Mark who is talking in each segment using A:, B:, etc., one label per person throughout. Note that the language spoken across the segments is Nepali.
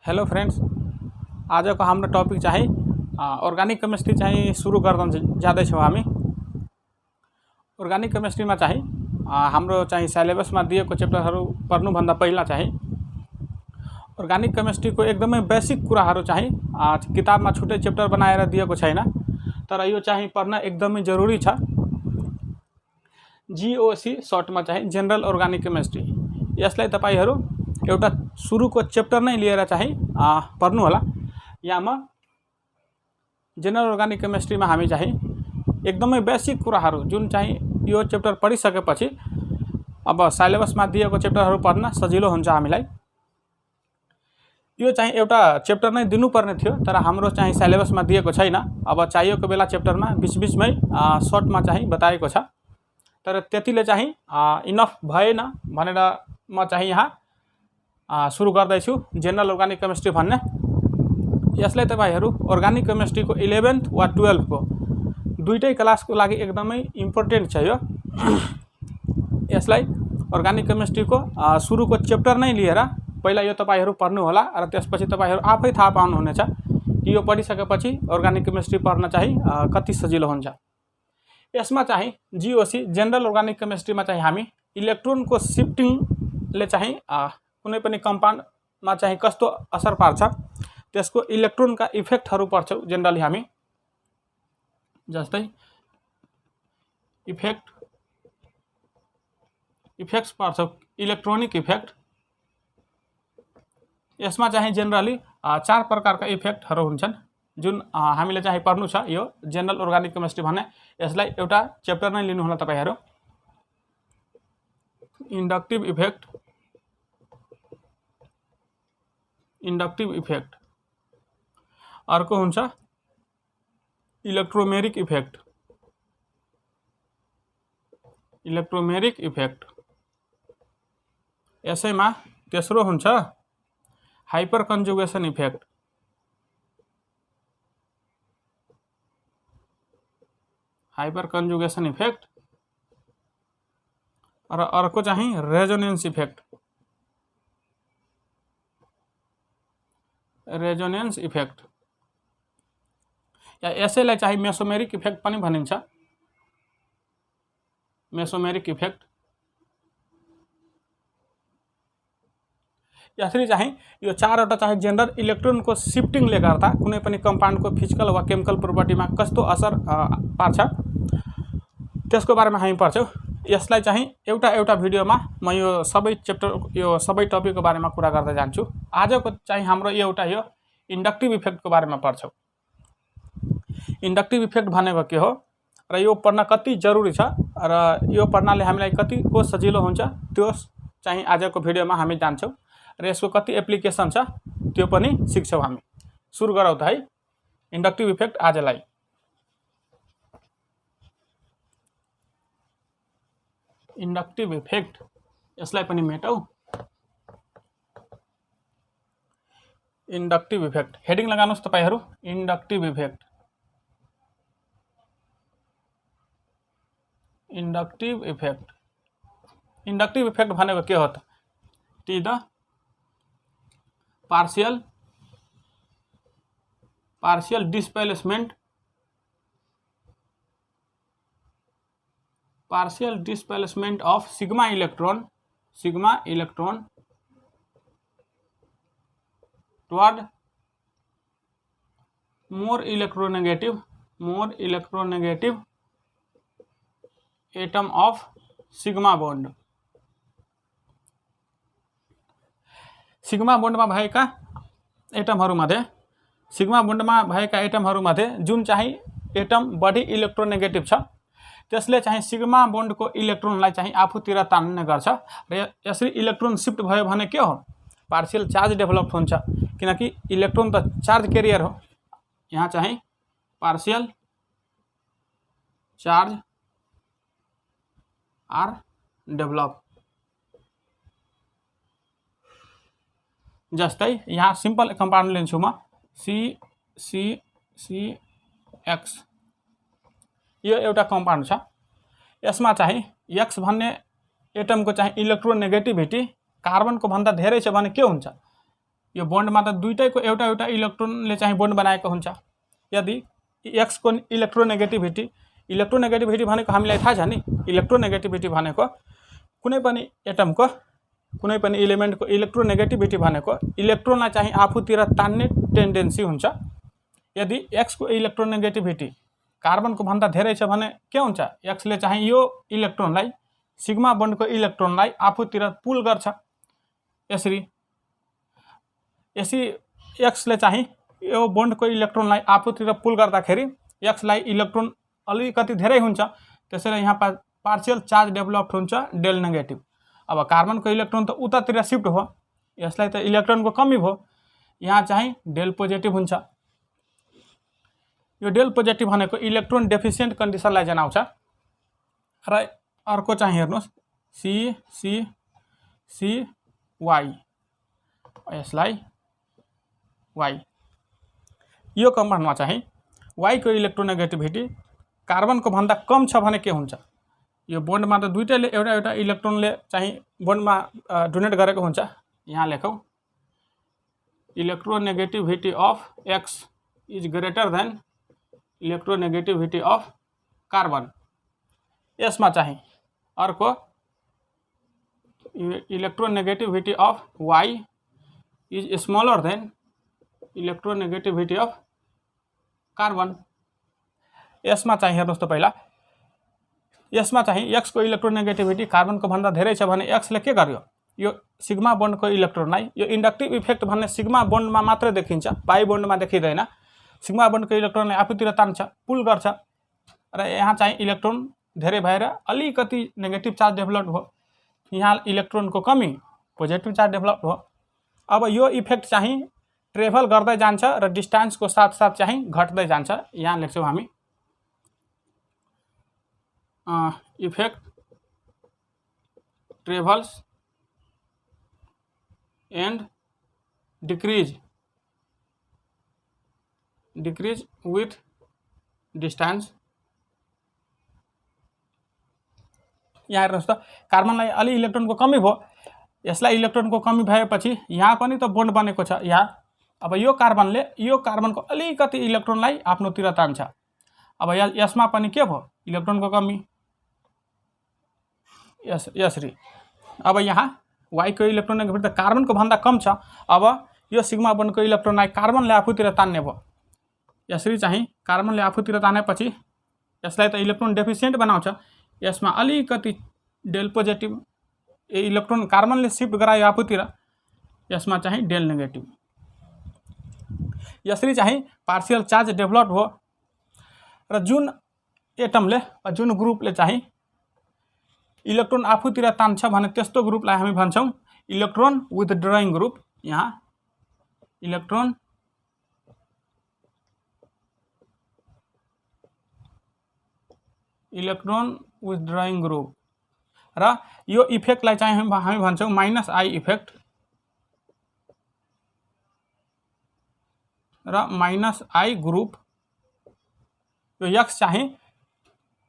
A: हेलो फ्रेंड्स, आज को हाम्रो टपिक चाहिँ अर्गानिक केमिस्ट्री चाहिँ सुरु गर्न जाँदैछौँ हामी। अर्गानिक केमिस्ट्रीमा चाहिँ हाम्रो चाहिँ सिलेबसमा दिएको चेप्टरहरू पढ्नुभन्दा पहिला चाहिँ अर्गानिक केमिस्ट्रीको एकदमै बेसिक कुराहरू चाहिँ किताबमा छुट्टै चेप्टर बनाएर दिएको छैन, तर यो चाहिँ पढ्न एकदमै जरुरी छ। जीओसी सर्टमा चाहिँ जनरल अर्गानिक केमिस्ट्री, यसलाई तपाईहरु एउटा सुरुको चेप्टर नै लिएर चाहिँ पढ्नु होला। यहाँ जनरल अर्गानिक केमिस्ट्रीमा हामी चाहिँ एकदमै बेसिक कुराहरू जुन चाहिँ यो चेप्टर पढिसकेपछि अब सिलेबसमा दिएको चेप्टरहरू पढ्न सजिलो हुन्छ हामीलाई। यो चाहिँ एउटा चेप्टर नै दिनुपर्ने थियो, तर हाम्रो चाहिँ सिलेबसमा दिएको छैन। अब चाहिएको बेला चेप्टरमा बीच-बीचमै सर्टमा चाहिँ बताएको छ, तर त्यतिले चाहिँ इनफ भएन भनेर म चाहिँ यहाँ सुरु गर्दैछु जनरल अर्गानिक केमिस्ट्री भन्ने। यसलाई तपाईहरु अर्गानिक केमिस्ट्रीको 11th वा 12th को दुईटै क्लासको लागि एकदमै इम्पोर्टेन्ट छ यो। यसलाई अर्गानिक केमिस्ट्रीको सुरुको चेप्टर नै लिएर पहिला यो तपाईहरु पढ्नु होला र त्यसपछि तपाईहरु आफै थाहा पाउनुहुनेछ कि यो पढिसकेपछि अर्गानिक केमिस्ट्री पढ्न चाहिँ कति सजिलो हुन्छ। यसमा चाहिँ जीओसी जनरल अर्गानिक केमिस्ट्रीमा चाहिँ हामी इलेक्ट्रोनको शिफ्टिङले चाहिँ कुनै पनि कम्पाउन्डमा चाहिँ कस्तो असर पार्छ त्यसको इलेक्ट्रोनका इफेक्टहरू पढ्छौं। जनरली हामी जस्तै इफेक्ट्स पढ्छौं, इलेक्ट्रोनिक इफेक्ट। यसमा चाहिँ जनरली 4 प्रकारका इफेक्टहरू हुन्छन् जुन हामीले चाहिँ पढ्नु छ। यो जनरल अर्गानिक केमिस्ट्री भन्ने यसलाई एउटा चेप्टर नै लिनु होला तपाईहरु। इंडक्टिव इफेक्ट, अर्को हुन्छ इलेक्ट्रोमेरिक इफेक्ट। यसैमा तेस्रो हुन्छ हाइपर कन्जुगेसन इफेक्ट र अर्को चाहिँ रेजोनेन्स इफेक्ट या यसैलाई चाहिँ मेसोमेरिक इफेक्ट पनि भनिन्छ। मेसोमेरिक इफेक्ट यसरी चाहिँ यो 4वटा चाहिँ जनरल इलेक्ट्रोनको शिफ्टिङले गर्दा कुनै पनि कम्पाउन्डको फिजिकल वा केमिकल प्रोपर्टीमा कस्तो असर पार्छ त्यसको बारेमा हामी पढ्छौं। यसलाई चाहिँ एउटा भिडियोमा म यो सबै टपिकको बारेमा कुरा गर्दै जान्छु। आजको चाहिँ हाम्रो एउटा यो इन्डक्टिभ इफेक्टको बारेमा पढ्छौं। इन्डक्टिभ इफेक्ट भनेको के हो र यो पढ्न कति जरुरी छ र यो पढ्नाले हामीलाई कतिको सजिलो हुन्छ त्यो चाहिँ आजको भिडियोमा हामी जान्छौं र यसको कति एप्लिकेसन छ त्यो पनि सिक्छौं हामी। सुरु गरौँ त है इन्डक्टिभ इफेक्ट आजलाई। इन्डक्टिभ इफेक्ट यसलाई पनि मेटौ। इन्डक्टिभ इफेक्ट हेडिङ लगाउनुस् तपाईहरु। इन्डक्टिभ इफेक्ट भनेको के हो त? T the partial displacement of sigma electron toward more electronegative atom of sigma bond। Sigma बोन्डमा भएका एटमहरुमध्ये जुन चाहिँ एटम बढी इलेक्ट्रोनेगेटिभ छ त्यसले चाहिँ सिग्मा बोन्डको इलेक्ट्रोनलाई चाहिँ आफूतिर तान्ने गर्छ र यसरी इलेक्ट्रोन शिफ्ट भयो भने के हो? पार्शियल चार्ज डेभलप हुन्छ, किनकि इलेक्ट्रोन त चार्ज क्यारियर हो। यहाँ चाहिँ पार्शियल चार्ज आर डेभलप। जस्तै यहाँ सिम्पल कम्पाउन्ड लिन्छु म CCCX। यो एउटा कम्पाउन्ड छ। यसमा चाहिँ X भन्ने एटमको चाहिँ इलेक्ट्रोनेगेटिभिटी कार्बनको भन्दा धेरै छ भने के हुन्छ? यो बन्डमा त दुईटैको एउटा एउटा इलेक्ट्रोनले चाहिँ बन्ड बनाएको हुन्छ। यदि एक्स को इलेक्ट्रोनेगेटिभिटी भनेको हामीलाई थाहा छ नि, इलेक्ट्रोनेगेटिभिटी भनेको कुनै पनि एटमको कुनै पनि एलिमेन्टको इलेक्ट्रोनेगेटिभिटी भनेको इलेक्ट्रोनलाई चाहिँ आफूतिर तान्ने टेन्डेन्सी हुन्छ। यदि एक्स को इलेक्ट्रोनेगेटिभिटी कार्बनको भन्दा धेरै छ भने के हुन्छ, एक्सले चाहिँ यो इलेक्ट्रोनलाई सिग्मा बन्डको इलेक्ट्रोनलाई आफूतिर पुल गर्छ। यसरी एक्सले चाहिँ यो बन्डको इलेक्ट्रोनलाई आफूतिर पुल गर्दाखेरि एक्सलाई इलेक्ट्रोन अलिकति धेरै हुन्छ, त्यसैले यहाँ पार्शियल चार्ज डेभलप हुन्छ डेल नेगेटिभ। अब कार्बनको इलेक्ट्रोन त उतातिर शिफ्ट भयो, यसलाई त इलेक्ट्रोनको कमी भयो, यहाँ चाहिँ डेल पोजिटिभ हुन्छ। यो डेल पोजिटिभ भनेको इलेक्ट्रोन डेफिसिएन्ट कन्डिसनलाई जनाउँछ। र अर्को चाहिँ हेर्नुहोस् सी वाई, यसलाई वाई, यो कम्पाउन्डमा चाहिँ वाई को इलेक्ट्रोनेगेटिभिटी कार्बनको भन्दा कम छ भने के हुन्छ, यो बन्डमा त दुईटैले एउटा एउटा इलेक्ट्रोनले चाहिँ बन्डमा डोनेट गरेको हुन्छ। यहाँ लेखौँ electronegativity of X is greater than electronegativity of carbon. यसमा चाहिँ अर्को electronegativity of Y is smaller than electronegativity of carbon. यसमा चाहिँ हेर्नुहोस् त पहिला, यसमा चाहिँ एक्स को इलेक्ट्रोनेगेटिभिटी कार्बनको भन्दा धेरै छ भने एक्सले के गर्यो, यो सिग्मा बन्डको इलेक्ट्रोनलाई, यो इन्डक्टिभ इफेक्ट भन्ने सिग्मा बन्डमा मात्र देखिन्छ, पाई बन्डमा देखिँदैन। सिग्मा बन्डको इलेक्ट्रोनलाई आफूतिर तान्छ, पुल गर्छ, र यहाँ चाहिँ इलेक्ट्रोन धेरै भएर अलिकति नेगेटिभ चार्ज डेभलप भयो, यहाँ इलेक्ट्रोनको कमी पोजिटिभ चार्ज डेभलप भयो। अब यो इफेक्ट चाहिँ ट्रेभल गर्दै जान्छ र डिस्टेन्सको साथसाथ चाहिँ घट्दै जान्छ। यहाँ लेख्छौँ हामी effect travels and decrease with distance. यहाँ हेर्नुहोस् त, कार्बनलाई अलि इलेक्ट्रोनको कमी भयो, यसलाई इलेक्ट्रोनको कमी भएपछि यहाँ पनि त बन्ड बनेको छ यहाँ। अब यो कार्बनले यो कार्बनको अलिकति इलेक्ट्रोनलाई आफ्नोतिर तान्छ। अब यसमा पनि के भयो, इलेक्ट्रोनको कमी, यसरी। अब यहाँ वाई को इलेक्ट्रोनेगेटिभिटी त कार्बनको भन्दा कम छ, अब यो सिग्मा बन्डको इलेक्ट्रोनलाई कार्बनले आफूतिर तान्ने भयो। यसरी चाहिँ कार्बनले आफूतिर तानेपछि यसलाई त इलेक्ट्रोन डेफिसिएन्ट बनाउँछ, यसमा अलिकति डेल पोजिटिभ इलेक्ट्रोन कार्बनले शिफ्ट गरायो आफूतिर, यसमा चाहिँ डेल नेगेटिभ। यसरी चाहिँ पार्शियल चार्ज डेभलप हो र जुन एटमले जुन ग्रुपले चाहिँ इलेक्ट्रोन आफूतिर तान्छ भने त्यस्तो ग्रुपलाई हामी भन्छौँ इलेक्ट्रोन विथड्रइङ ग्रुप। यहाँ इलेक्ट्रोन विथड्रइङ ग्रुप, र यो इफेक्टलाई चाहिँ हामी भन्छौँ माइनस आई इफेक्ट र माइनस आई ग्रुप। यो एक्स चाहिँ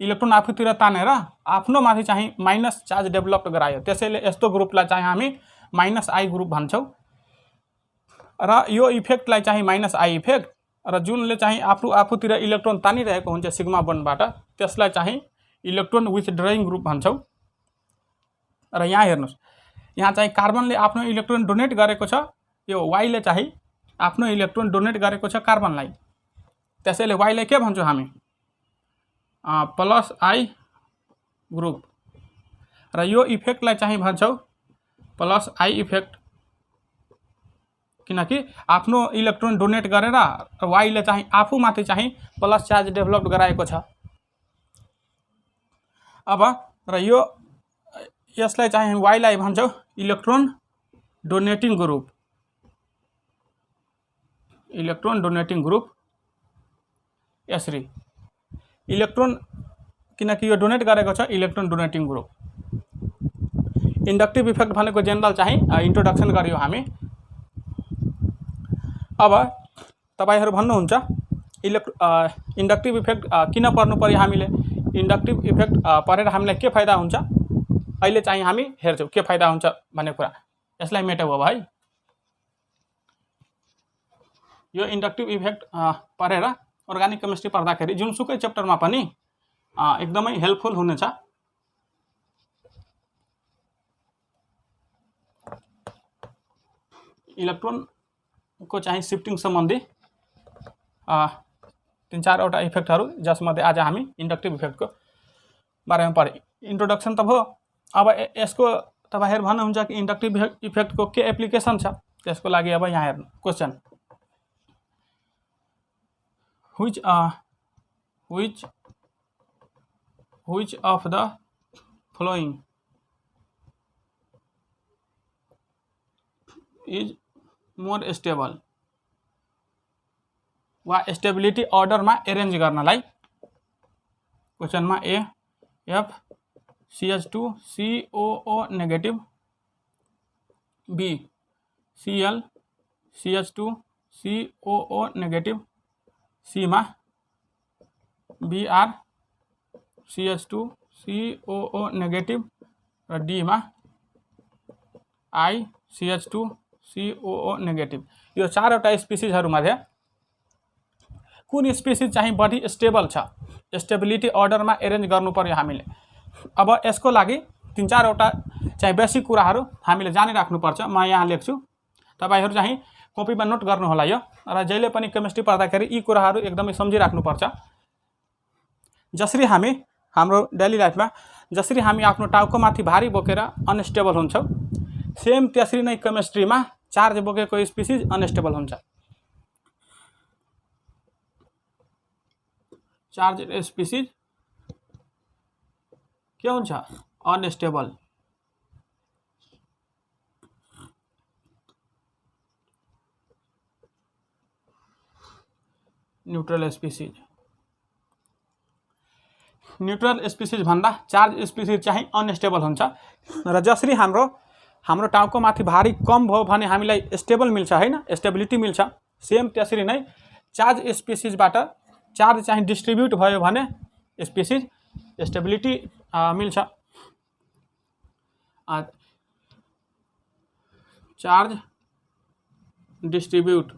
A: इलेक्ट्रोन आफूतिर तानेर आफ्नो माथि चाहिँ माइनस चार्ज डेभलप गरायो, त्यसैले यस्तो ग्रुपलाई चाहिँ हामी माइनस आई ग्रुप भन्छौँ। र यो इफेक्टलाई चाहिँ माइनस आई इफेक्ट, र जुनले चाहिँ आफूतिर इलेक्ट्रोन तानिरहेको हुन्छ सिग्मा बन्डबाट त्यसलाई चाहिँ इलेक्ट्रोन विथड्रइङ ग्रुप भन्छौँ। र यहाँ हेर्नुहोस्, यहाँ चाहिँ कार्बनले आफ्नो इलेक्ट्रोन डोनेट गरेको छ, यो वाईले चाहिँ आफ्नो इलेक्ट्रोन डोनेट गरेको छ कार्बनलाई, त्यसैले वाईलाई के भन्छौँ हामी, प्लस आई ग्रुप, र यो इफेक्टलाई चाहिँ भन्छौँ प्लस आई इफेक्ट, किनकि आफ्नो इलेक्ट्रोन डोनेट गरेर वाईले चाहिँ आफूमाथि चाहिँ प्लस चार्ज डेभलप गराएको छ। अब र यो यसलाई चाहिँ वाईलाई भन्छौँ electron donating group, electron donating group. यसरी इलेक्ट्रोन किनकि यो डोनेट गरेको छ electron donating group. Inductive effect भनेको जेनरल चाहिँ इन्ट्रोडक्सन गर्यो हामी। अब तपाईहरु भन्नुहुन्छ इन्डक्टिभ इफेक्ट किन पर्नु पर्यो, हामीले इन्डक्टिभ इफेक्ट परेर हामीलाई के फाइदा हुन्छ, अहिले चाहिँ हामी हेर्छौँ के फाइदा हुन्छ भन्ने कुरा। यसलाई मेटाऊ अब है। यो इन्डक्टिभ इफेक्ट पढेर अर्गानिक केमिस्ट्री पढ्दाखेरि जुनसुकै च्याप्टरमा पनि एकदमै हेल्पफुल हुनेछ। इलेक्ट्रोनको चाहिँ शिफ्टिङ सम्बन्धी 3-4वटा इफेक्टहरू, जसमध्ये आज हामी इन्डक्टिभ इफेक्टको बारेमा पढ्यौँ। इन्ट्रोडक्सन त भयो। अब यसको तपाईँहरू भन्नुहुन्छ कि इन्डक्टिभ इफेक्टको के एप्लिकेसन छ, त्यसको लागि अब यहाँ हेर्नु question, which of the following is more stable, वा स्टेबिलिटी अर्डरमा एरेन्ज गर्नलाई क्वेसनमा A F CH2 COO negative, B Cl CH2 COO negative, सीमा Br CH2 COO नेगेटिभ र डीमा I CH2 COO नेगेटिभ। यो 4वटा स्पिसिसहरूमध्ये कुन स्पिसिस चाहिँ बढी स्टेबल छ, स्टेबिलिटी अर्डरमा एरेन्ज गर्नु पर्यो हामीले। अब यसको लागि 3-4वटा चाहिँ बेसिक कुराहरू हामीले जानिराख्नुपर्छ। म यहाँ लेख्छु, तपाईहरु चाहिँ कपीमा नोट गर्नु होला यो, र जहिले पनि केमिस्ट्री पढ्दाखेरि यी कुराहरू एकदमै सम्झिराख्नुपर्छ। जसरी हामी हाम्रो डेली लाइफमा जसरी हामी आफ्नो टाउकोमाथि भारी बोकेर अनस्टेबल हुन्छौं, सेम त्यसरी नै केमिस्ट्रीमा चार्ज बोकेको स्पिसिस अनस्टेबल हुन्छ। चार्ज स्पिसिस के हुन्छ? Unstable. Neutral species, neutral species भन्दा चार्ज स्पिसिस चाहिँ अनस्टेबल हुन्छ। र जसरी हाम्रो टाउकोमाथि भारी कम भयो भने हामीलाई स्टेबल मिल्छ हैन, स्टेबिलिटी मिल्छ, सेम त्यसरी नै चार्ज स्पिसिसबाट चार्ज चाहिँ डिस्ट्रिब्युट भयो भने स्पिसिस स्टेबिलिटी मिल्छ। चार्ज डिस्ट्रिब्युट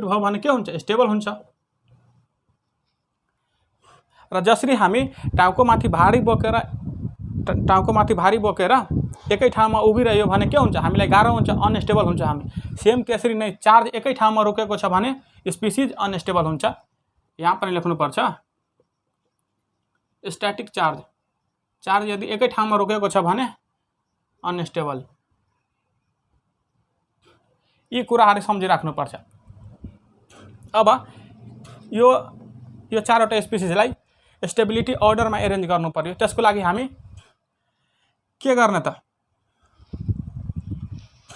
A: भयो भने के हुन्छ? स्टेबल हुन्छ। र जसरी हामी टाउकोमाथि भारी बोकेर एकै ठाउँमा उभिरह्यो भने के हुन्छ? हामीलाई गाह्रो हुन्छ, अनस्टेबल हुन्छ हामी। सेम त्यसरी नै चार्ज एकै ठाउँमा रोकेको छ भने स्पिसिस अनस्टेबल हुन्छ। यहाँ पनि लेख्नुपर्छ, स्ट्याटिक चार्ज यदि एकै ठाउँमा रोकेको छ भने अनस्टेबल। यी कुराहरू सम्झिराख्नुपर्छ। अब यो 4वटा स्पिसिसलाई स्टेबिलिटी अर्डरमा एरेन्ज गर्नु पर्यो। त्यसको लागि हामी के गर्ने त?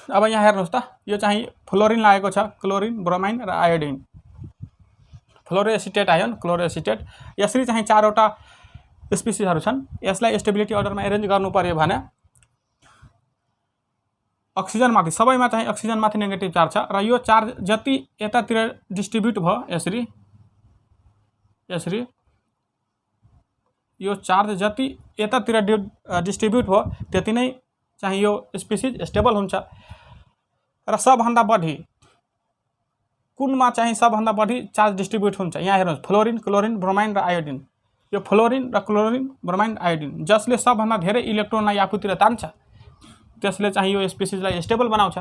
A: अब यहाँ हेर्नुस् त, यो चाहिँ फ्लोरिन लागेको छ, क्लोरिन, ब्रोमाइन र आयोडिन, फ्लोरोएसिटेट आयोन, क्लोरोएसिटेट। यसरी चाहिँ 4वटा स्पिसिसहरू छन्। यसलाई स्टेबिलिटी अर्डरमा एरेन्ज गर्नु पर्यो भने अक्सिजनमाथि, सबैमा चाहिँ अक्सिजनमाथि नेगेटिभ चार्ज छ, र यो चार्ज जति यतातिर डिस्ट्रिब्युट भयो यसरी यो चार्ज जति यतातिर डिस्ट्रिब्युट भयो त्यति नै चाहिँ यो स्पिसिस स्टेबल हुन्छ। र सबभन्दा बढी कुनमा चाहिँ सबभन्दा बढी चार्ज डिस्ट्रिब्युट हुन्छ? यहाँ हेर्नुहोस्, फ्लोरिन, क्लोरिन, ब्रोमाइन र आयोडिन। यो फ्लोरिन र क्लोरिन, ब्रोमाइन, आयोडिन जसले सबभन्दा धेरै इलेक्ट्रोनलाई आफूतिर तान्छ, त्यसले चाहिँ यो स्पिसिसलाई स्टेबल बनाउँछ।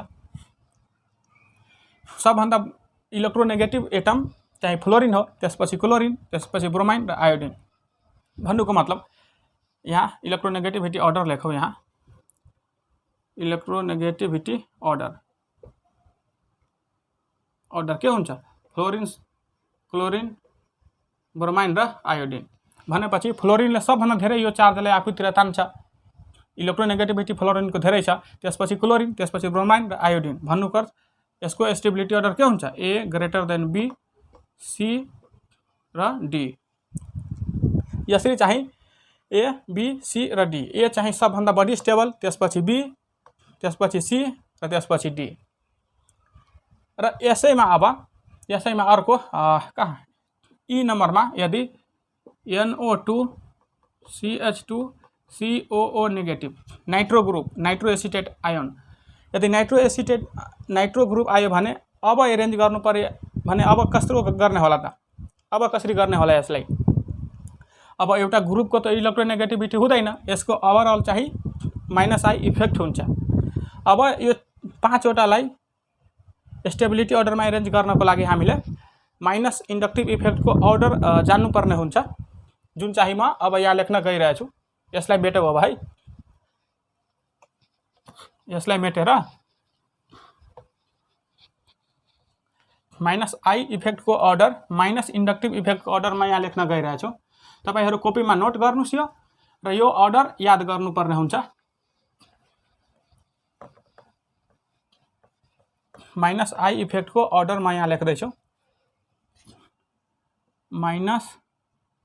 A: सबभन्दा इलेक्ट्रोनेगेटिभ एटम चाहिँ फ्लोरिन हो, त्यसपछि क्लोरिन, त्यसपछि ब्रोमाइन र आयोडिन। भन्नुको मतलब यहाँ इलेक्ट्रोनेगेटिभिटी अर्डर लेखौँ। यहाँ इलेक्ट्रोनेगेटिभिटी अर्डर के हुन्छ? फ्लोरिन, क्लोरिन, ब्रोमाइन र आयोडिन। भनेपछि फ्लोरिनले सबभन्दा धेरै यो चार्जलाई आफूतिर तान्छ, इलेक्ट्रोनेगेटिभिटी फ्लोरिनको धेरै छ, त्यसपछि क्लोरिन, त्यसपछि ब्रोमाइन र आयोडिन। भन्नुको अर्थ यसको स्टेबिलिटी अर्डर के हुन्छ? A greater than B, C र D। यसरी चाहिँ A, B, C र D। A चाहिँ सबभन्दा बढी स्टेबल, त्यसपछि B, त्यसपछि C र त्यसपछि D। र यसैमा अर्को कहाँ E नम्बरमा यदि NO2 CH2 COO negative, nitro group, nitro acetate ion, यदि नाइट्रो एसिटेट नाइट्रो ग्रुप आयो भने अब एरेन्ज गर्नु पर्यो भने अब कस्तो गर्ने होला त, अब कसरी गर्ने होला यसलाई। अब एउटा ग्रुपको त इलेक्ट्रोनेगेटिभिटी हुँदैन, यसको ओभरअल चाहिँ -I इफेक्ट हुन्छ। अब यो 5वटालाई स्टेबिलिटी अर्डरमा एरेन्ज गर्नको लागि हामीले माइनस इन्डक्टिभ इफेक्टको अर्डर जान्नुपर्ने हुन्छ, जुन चाहिँ म अब यहाँ लेख्न गइरहेछु। यसलाई मेटो अब है, यसलाई मेटेर -I इफेक्टको अर्डर माइनस इन्डक्टिभ इफेक्टको अर्डरमा यहाँ लेख्न गइरहेछु। तपाईहरु कपीमा नोट गर्नुस् यो र यो अर्डर याद गर्नुपर्ने हुन्छ। -I इफेक्टको अर्डर म यहाँ लेख्दैछु।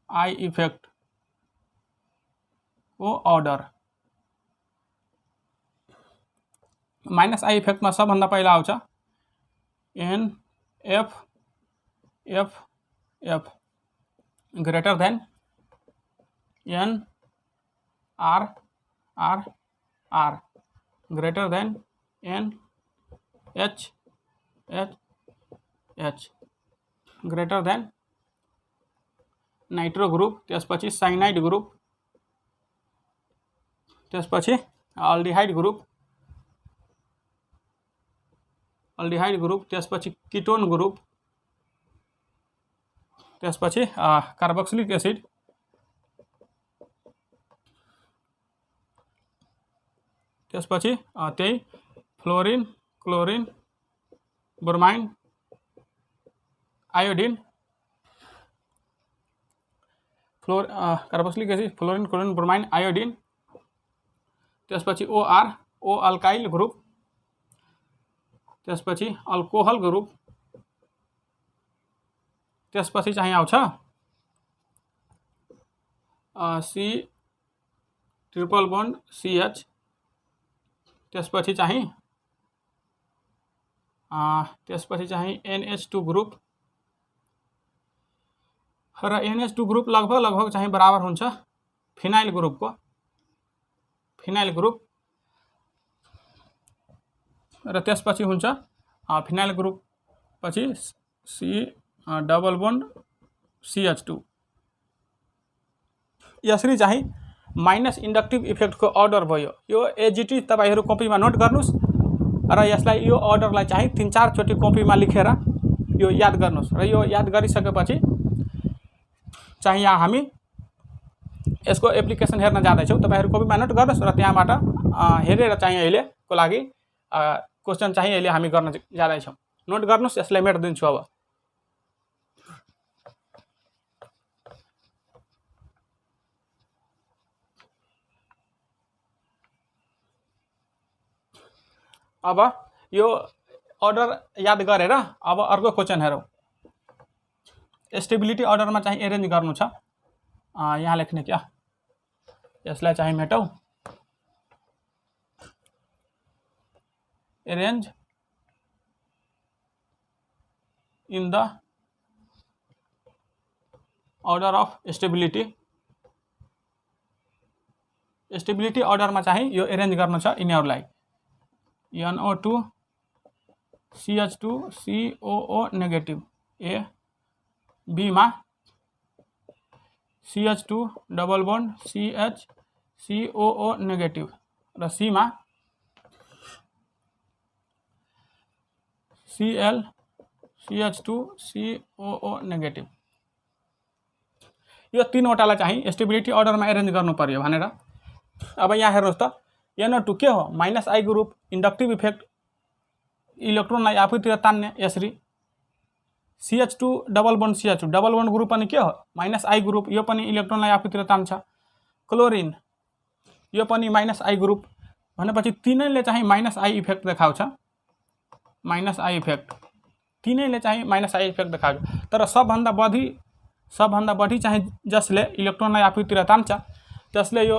A: -I इफेक्टको अर्डर, -I इफेक्टमा सबभन्दा पहिला आउँछ NF greater than NR greater than NH greater than nitro group, त्यसपछि साइनाइड ग्रुप, त्यसपछि अल्डिहाइड ग्रुप, त्यसपछि कीटोन ग्रुप, त्यसपछि कार्बोक्सिलिक एसिड, त्यसपछि त्यही fluorine, chlorine, bromine, iodine, carboxylic acid, fluorine, chlorine, bromine, iodine, त्यसपछि OR ओ अल्काइल ग्रुप, त्यसपछि अल्कोहल ग्रुप, त्यसपछि चाहिँ आउँछ C ट्रिपल बन्ड CH, त्यसपछि चाहिँ NH2 ग्रुप, र NH2 ग्रुप लगभग चाहिँ बराबर हुन्छ फिनाइल ग्रुपको, फिनाइल ग्रुप, र त्यसपछि हुन्छ फिनाइल ग्रुप पछि C डबल बन्ड CH2। यसरी चाहिँ माइनस इन्डक्टिभ इफेक्टको अर्डर भयो। यो एजिटी तपाईहरु कपीमा नोट गर्नुस् र यसलाई यो अर्डरलाई चाहिँ 3-4 चोटि कपीमा लेखेर यो याद गर्नुस् र यो याद गरिसकेपछि चाहिँ यहाँ हामी यसको एप्लिकेसन हेर्न जाँदैछौँ। तपाईहरु कपीमा नोट गर्नुस् र त्यहाँबाट हेरेर चाहिँ अहिलेको लागि क्वेशन चाहिँ अहिले हामी गर्न जाँदैछौँ। नोट गर्नुस्, यसलाई मेटिदिन्छु। अब यो अर्डर याद गरेर अब अर्को क्वेशन हेरौँ। स्टेबिलिटी अर्डरमा चाहिँ एरेन्ज गर्नु छ, यहाँ लेख्ने क्या, यसलाई चाहिँ मेटौँ। arrange in the order of stability। Stability अर्डरमा चाहिँ यो एरेन्ज गर्नु छ यिनीहरुलाई। NO2 CH2 COO negative, A B मा CH2 double bond CH COO negative र C मा Cl CH2 COO नेगेटिभ। यो तीनवटालाई चाहिँ स्टेबिलिटी अर्डरमा एरेन्ज गर्नु पर्यो भनेर। अब यहाँ हेर्नुस् त, NO2 के हो? -I ग्रुप, इन्डक्टिभ इफेक्ट, इलेक्ट्रोनलाई आफूतिर तान्ने। यसरी CH2 double bond CH2 double bond group पनि के हो? -I ग्रुप, यो पनि इलेक्ट्रोनलाई आफूतिर तान्छ। क्लोरिन, यो पनि -I ग्रुप भनेपछि तीनैले चाहिँ -I इफेक्ट देखाउँछ। -I इफेक्ट तीनैले चाहिँ -I इफेक्ट देखाउँछ। तर सबभन्दा बढी चाहिँ जसले इलेक्ट्रोनलाई आफूतिर तान्छ त्यसले यो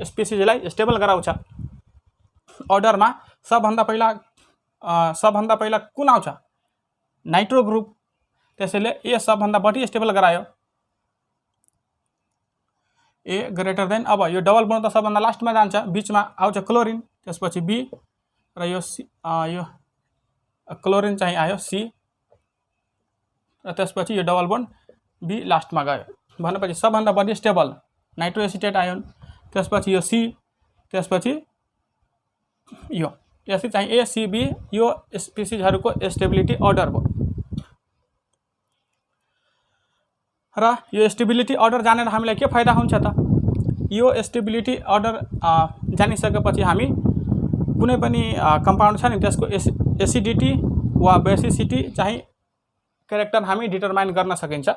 A: स्पेसिसलाई स्टेबल गराउँछ। अर्डरमा सबभन्दा पहिला कुन आउँछ? नाइट्रो ग्रुप, त्यसैले ए सबभन्दा बढी स्टेबल गरायो, ए ग्रेटर देन। अब यो डबल बन्ड त सबभन्दा लास्टमा जान्छ, बीचमा आउँछ क्लोरिन, त्यसपछि बी, र यो क्लोरिन चाहिँ आयो C र त्यसपछि यो डबल बोन्ड B लास्टमा गयो भनेपछि सबभन्दा बढी स्टेबल नाइट्रो एसिटेट आयोन, त्यसपछि यो C, त्यसपछि यो यसरी चाहिँ A C B यो स्पिसिसहरूको स्टेबिलिटी अर्डर भयो। र यो स्टेबिलिटी अर्डर जानेर हामीलाई के फाइदा हुन्छ त? यो स्टेबिलिटी अर्डर जानिसकेपछि हामी कुनै पनि कम्पाउन्ड छ नि त्यसको एसिडिटी वा बेसिसिटी चाहिँ क्यारेक्टर हामी डिटरमाइन गर्न सकिन्छ।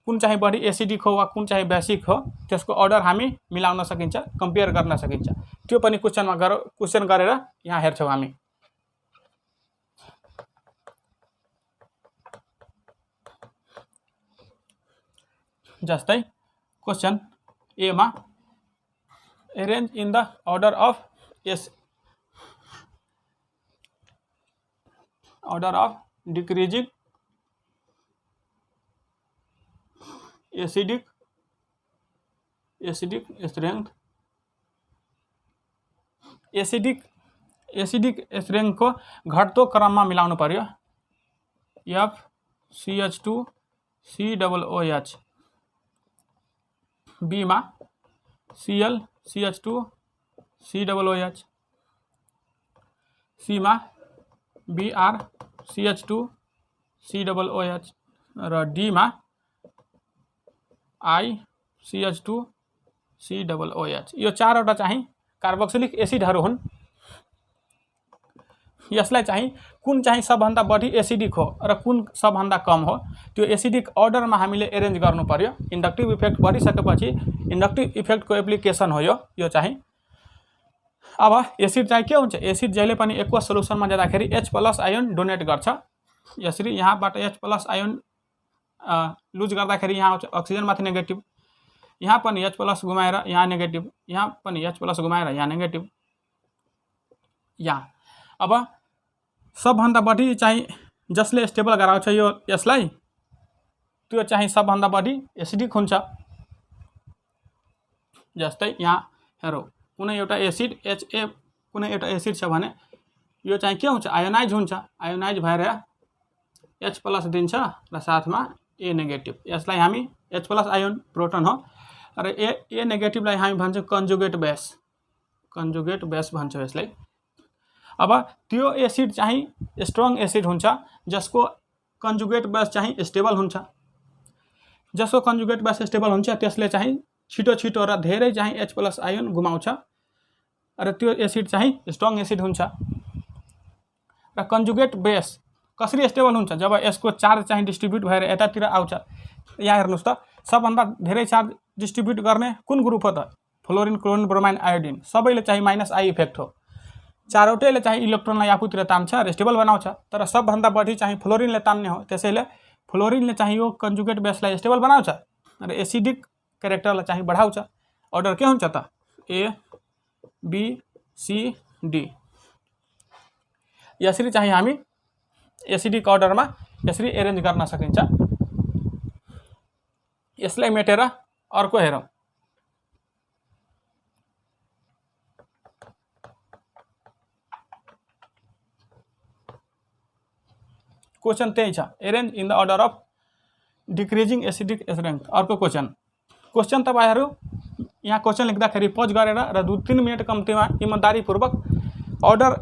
A: कुन चाहिँ बढी एसिडिक हो वा कुन चाहिँ बेसिक हो त्यसको अर्डर हामी मिलाउन सकिन्छ, कम्पेयर गर्न सकिन्छ। त्यो पनि क्वेसन गरेर यहाँ हेर्छौँ हामी। जस्तै क्वेसन ए मा arrange in the order of decreasing acidic strength acidic strength को घट्दो क्रममा मिलाउनु पर्यो। FCH2 COOH, B मा Cl CH2 COOH, C मा Br CH2 COOH र D मा I CH2 COOH। यो चारवटा चाहिँ कार्बोक्सिलिक एसिडहरू हुन्। यसलाई चाहिँ कुन चाहिँ सबभन्दा बढी एसिडिक हो र कुन सबभन्दा कम हो त्यो एसिडिक अर्डरमा हामीले एरेन्ज गर्नु पर्यो। इन्डक्टिभ इफेक्ट बढिसकेपछि इन्डक्टिभ इफेक्टको एप्लिकेसन हो यो चाहिँ। अब एसिड चाहिँ के हुन्छ? एसिड जहिले पनि एक्वस सोलुसनमा जाँदाखेरि H+ आयोन डोनेट गर्छ। यसरी यहाँबाट H+ आयोन लुज गर्दाखेरि यहाँ आउँछ अक्सिजनमाथि नेगेटिभ, यहाँ पनि H+ गुमाएर यहाँ नेगेटिभ, यहाँ पनि H+ गुमाएर यहाँ नेगेटिभ, यहाँ। अब सबभन्दा बढी चाहिँ जसले स्टेबल गराउँछ यसलाई त्यो चाहिँ सबभन्दा बढी एसिडिक हुन्छ। जस्तै यहाँ हेरौँ, कुनै एउटा एसिड HA कुनै एउटा एसिड छ भने यो चाहिँ के हुन्छ? आयोनाइज हुन्छ। आयोनाइज भएर H+ दिन्छ र साथमा A नेगेटिभ। यसलाई हामी H+ आयोन प्रोटोन हो र A नेगेटिभलाई हामी भन्छौँ कन्जुगेट बेस भन्छौँ यसलाई। अब त्यो एसिड चाहिँ स्ट्रङ एसिड हुन्छ जसको कन्जुगेट बेस चाहिँ स्टेबल हुन्छ। जसको कन्जुगेट बेस स्टेबल हुन्छ त्यसले चाहिँ छिटो र धेरै चाहिँ H+ आयोन गुमाउँछ र त्यो एसिड चाहिँ स्ट्रङ एसिड हुन्छ। र कन्जुगेट बेस कसरी स्टेबल हुन्छ? जब यसको चार्ज चाहिँ डिस्ट्रिब्युट भएर यतातिर आउँछ। यहाँ हेर्नुहोस् त, सबभन्दा धेरै चार्ज डिस्ट्रिब्युट गर्ने कुन ग्रुप हो त? Fluorine, chlorine, bromine, iodine. सबैले चाहिँ -I इफेक्ट हो। चारवटैले चाहिँ इलेक्ट्रोनलाई आफूतिर तान्छ र स्टेबल बनाउँछ, तर सबभन्दा बढी चाहिँ फ्लोरिनले तान्ने हो। त्यसैले फ्लोरिनले चाहिँ यो कन्जुगेट बेसलाई स्टेबल बनाउँछ र एसिडिक क्यारेक्टरलाई चाहिँ बढाउँछ। अर्डर के हुन्छ त? A B C D। यसरी चाहिँ हामी एसिडिक अर्डरमा यसरी एरेन्ज गर्न सकिन्छ। यसलाई मेटेर अर्को हेरौँ। क्वेसन त्यही छ, arrange in the order of decreasing acidic strength. अर्को क्वेसन तपाईहरु यहाँ क्वेसन लेख्दाखेरि पज गरेर र 2-3 मिनेट कम्तीमा इमानदारीपूर्वक अर्डर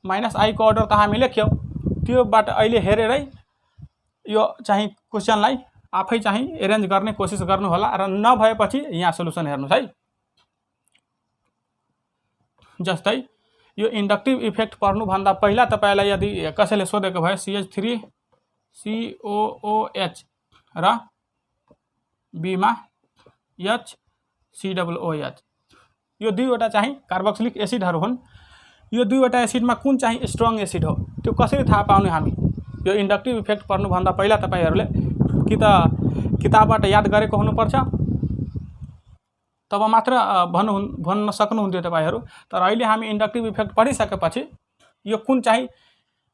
A: -I को अर्डर त हामी लेख्यौं, त्योबाट अहिले हेरेरै यो चाहिँ क्वेसनलाई आफै चाहिँ एरेन्ज गर्ने कोसिस गर्नु होला र नभएपछि यहाँ सोलुसन हेर्नुस् है। जस्तै यो इन्डक्टिभ इफेक्ट पर्नु भन्दा पहिला तपाईलाई यदि कसैले सोधेको भए CH3 COOH र B मा HCOOH यो दुईवटा चाहिँ कार्बोक्सिलिक एसिडहरु हुन्। यो दुईवटा एसिडमा कुन चाहिँ स्ट्रङ एसिड हो त्यो कसरी थाहा पाउने हामी? यो इन्डक्टिभ इफेक्ट पर्नु भन्दा पहिला तपाईहरुले कि त किताबबाट याद गरेको हुनुपर्छ, तब मात्र भन्न सक्नुहुन्थ्यो तपाईहरु। तर अहिले हामी इन्डक्टिभ इफेक्ट पढिसकेपछि यो कुन चाहिँ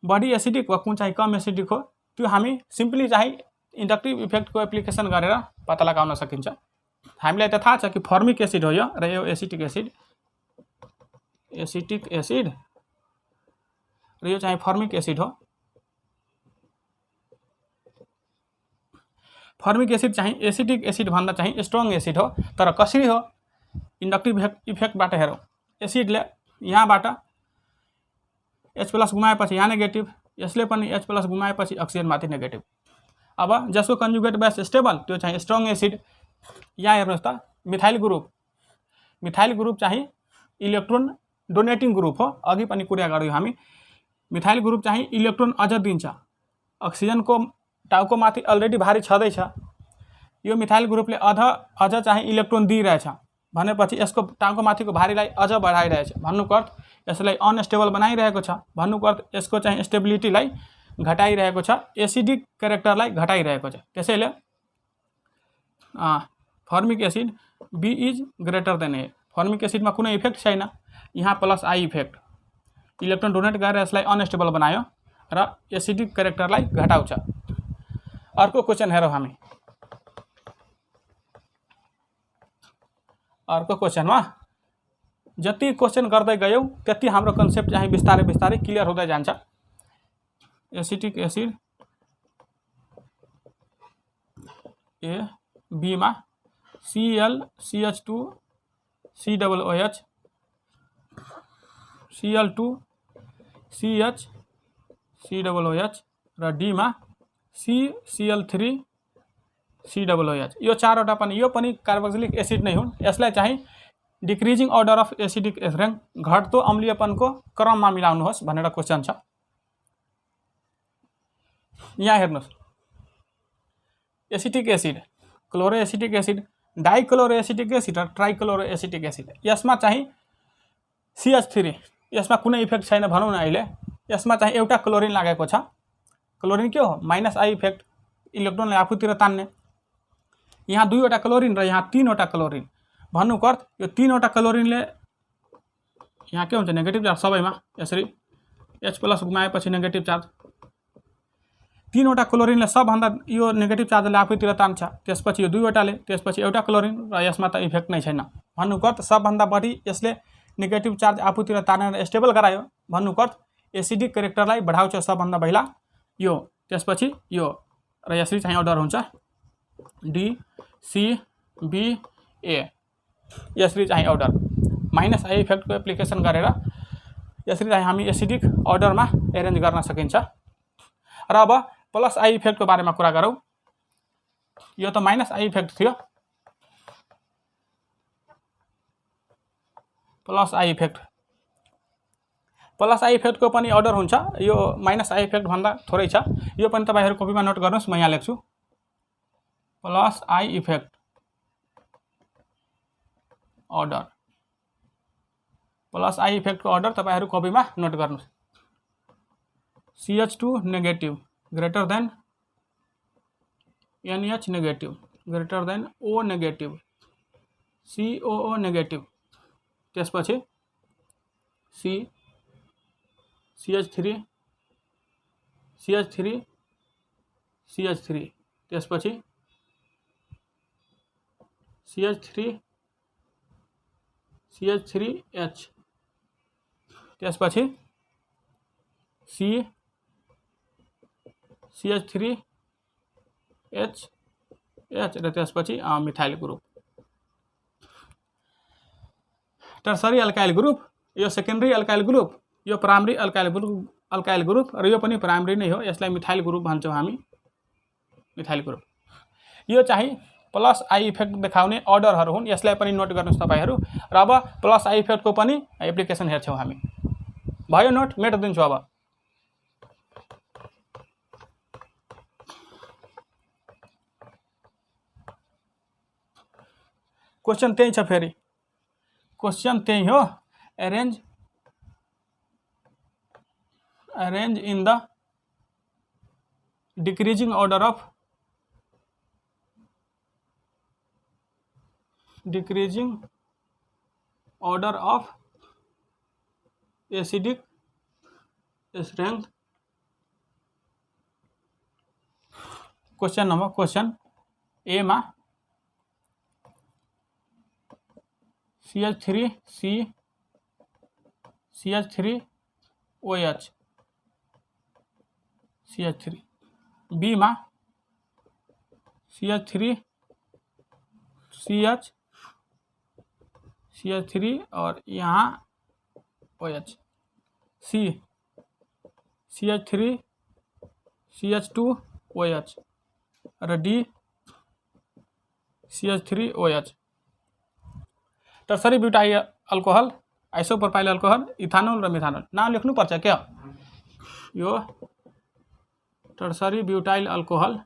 A: बढी एसिडिक वा कुन चाहिँ कम एसिडिक हो त्यो हामी सिम्पली चाहिँ इन्डक्टिभ इफेक्टको एप्लिकेसन गरेर पत्ता लगाउन सकिन्छ। हामीलाई त थाहा छ कि फर्मिक एसिड हो यो र यो एसिटिक एसिड र यो चाहिँ फर्मिक एसिड हो। फर्मिक एसिड चाहिँ एसिडिक एसिड भन्दा चाहिँ स्ट्रङ एसिड हो। तर कसरी हो? इन्डक्टिभ इफेक्टबाट हेरौँ। एसिडले यहाँबाट H+ गुमाएपछि यहाँ नेगेटिभ, यसले पनि H+ गुमाएपछि अक्सिजनमाथि नेगेटिभ। अब जसको कन्जुगेट बेस स्टेबल त्यो चाहिँ स्ट्रङ एसिड। यहाँ हेर्नुहोस् त, मिथाइल ग्रुप। मिथाइल ग्रुप चाहिँ इलेक्ट्रोन डोनेटिङ ग्रुप हो। अघि पनि कुरा गऱ्यौँ हामी। मिथाइल ग्रुप चाहिँ इलेक्ट्रोन अझ दिन्छ। अक्सिजनको टाउको माथि अलरेडी भारी छँदैछ, यो मिथाइल ग्रुपले अझ चाहिँ इलेक्ट्रोन दिइरहेछ भनेपछि यसको टाउको माथिको भारीलाई अझ बढाइरहेछ। भन्नुको अर्थ यसलाई अनस्टेबल बनाइरहेको छ। भन्नुको अर्थ यसको चाहिँ स्टेबिलिटीलाई घटाइरहेको छ, एसिडिक क्यारेक्टरलाई घटाइरहेको छ। त्यसैले formic acid B is greater than A। Formic एसिडमा कुनै इफेक्ट छैन, यहाँ +I इफेक्ट, इलेक्ट्रोन डोनेट गरेर यसलाई अनस्टेबल बनायो र एसिडिक क्यारेक्टरलाई घटाउँछ। अर्को क्वेसन हेरौँ हामी। अर्को क्वेसनमा जति क्वेसन गर्दै गयौँ त्यति हाम्रो कन्सेप्ट चाहिँ बिस्तारै बिस्तारै क्लियर हुँदै जान्छ। एसिटिक एसिड A B मा Cl CH2 COOH Cl2 CH COOH र D मा CCl3 COOH। यो चारवटा पनि यो पनि कार्बोक्सिलिक एसिड नै हुन्। यसलाई चाहिँ decreasing order of acidic rank, घट्दो अम्लीयपनको क्रममा मिलाउनुहोस् भनेर क्वेसन छ। यहाँ हेर्नुहोस्, acetic acid, chloro acetic acid, dichloro acetic acid र ट्राइक्लोरो एसिटिक एसिड। यसमा चाहिँ CH3, यसमा कुनै इफेक्ट छैन भनौँ न। अहिले यसमा चाहिँ एउटा क्लोरिन लागेको छ। क्लोरिन के हो? -I इफेक्ट, इलेक्ट्रोनलाई आफूतिर तान्ने। यहाँ 2वटा क्लोरिन र यहाँ 3वटा क्लोरिन। भन्नुको अर्थ यो 3वटा क्लोरिनले यहाँ के हुन्छ? नेगेटिभ चार्ज सबैमा। यसरी H+ गुमाएपछि नेगेटिभ चार्ज। 3वटा क्लोरिनले सबभन्दा यो नेगेटिभ चार्जले आफूतिर तान्छ। त्यसपछि यो 2वटाले, त्यसपछि एउटा क्लोरिन र यसमा त इफेक्ट नै छैन। भन्नुको अर्थ सबभन्दा बढी यसले नेगेटिभ चार्ज आफूतिर तानेर स्टेबल गरायो। भन्नुको अर्थ एसिडिक क्यारेक्टरलाई बढाउँछ सबभन्दा पहिला यो, त्यसपछि यो, र यसरी चाहिँ अर्डर हुन्छ D C B A। यसरी चाहिँ अर्डर -I इफेक्टको एप्लिकेसन गरेर यसरी चाहिँ हामी एसिडिक अर्डरमा एरेन्ज गर्न सकिन्छ। र अब +I इफेक्टको बारेमा कुरा गरौँ। यो त -I इफेक्ट थियो। +I इफेक्ट, +I इफेक्टको पनि अर्डर हुन्छ। यो -I इफेक्ट भन्दा थोरै छ। यो पनि तपाईहरु कपीमा नोट गर्नुस्, म यहाँ लेख्छु। +I इफेक्ट अर्डर, +I इफेक्टको अर्डर तपाईहरु कपीमा नोट गर्नुस्। CH2 negative greater than NH negative greater than O negative COO negative, त्यसपछि CH3 CH3 त्यसपछि CH3H, त्यसपछि CH3H र त्यसपछि methyl group. Tertiary alkyl group, यो सेकेन्डरी अल्काइल ग्रुप, यो प्राइमरी अल्काइल ग्रुप र यो पनि प्राइमरी नै हो। यसलाई मिथाइल ग्रुप भन्छौँ हामी, मिथाइल ग्रुप। यो चाहिँ +I इफेक्ट देखाउने अर्डरहरू हुन्। यसलाई पनि नोट गर्नुस् तपाईहरु। र अब +I इफेक्टको पनि एप्लिकेसन हेर्छौँ हामी। भयो नोट? मेट दिन्छु अब। क्वेसन त्यही छ, फेरि क्वेसन त्यही हो। Arrange in the decreasing order of acidic strength. Question A मा CH3OH CH3, B में CH3 CH CH3 और यहाँ OH, C CH3 CH2 OH और D CH3 OH। Tertiary butyl alcohol, isopropyl alcohol, ethanol र मिथानोल नाम लेख्नु पर्छ क्या? यो टर्सरी ब्यूटाइल अल्कोहल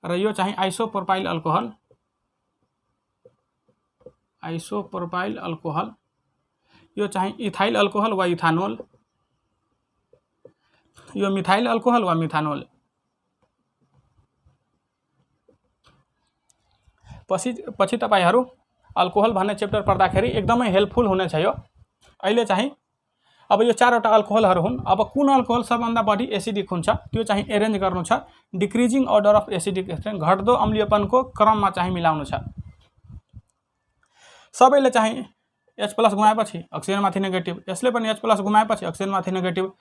A: र यो चाहिँ आइसोप्रोपाइल अल्कोहल, यो चाहिँ इथाइल अल्कोहल वा इथानोल, यो मिथाइल अल्कोहल वा मिथानोल। पछि तपाईहरु अल्कोहल भन्ने चेप्टर पढ्दाखेरि एकदमै हेल्पफुल हुनेछ यो। अहिले चाहिँ अब यो चारवटा अल्कोहलहरु हुन्। अब कुन अल्कोहल सबभन्दा बढी एसिडिक हुन्छ त्यो चाहिँ एरेन्ज गर्नु छ। डिक्रिजिङ अर्डर अफ एसिडिक, घट्दो अम्लीयपनको क्रममा चाहिँ मिलाउनु छ। सबैले चाहिँ H+ गुमाएपछि अक्सिजनमाथि नेगेटिभ, यसले पनि H+ गुमाएपछि अक्सिजनमाथि नेगेटिभ,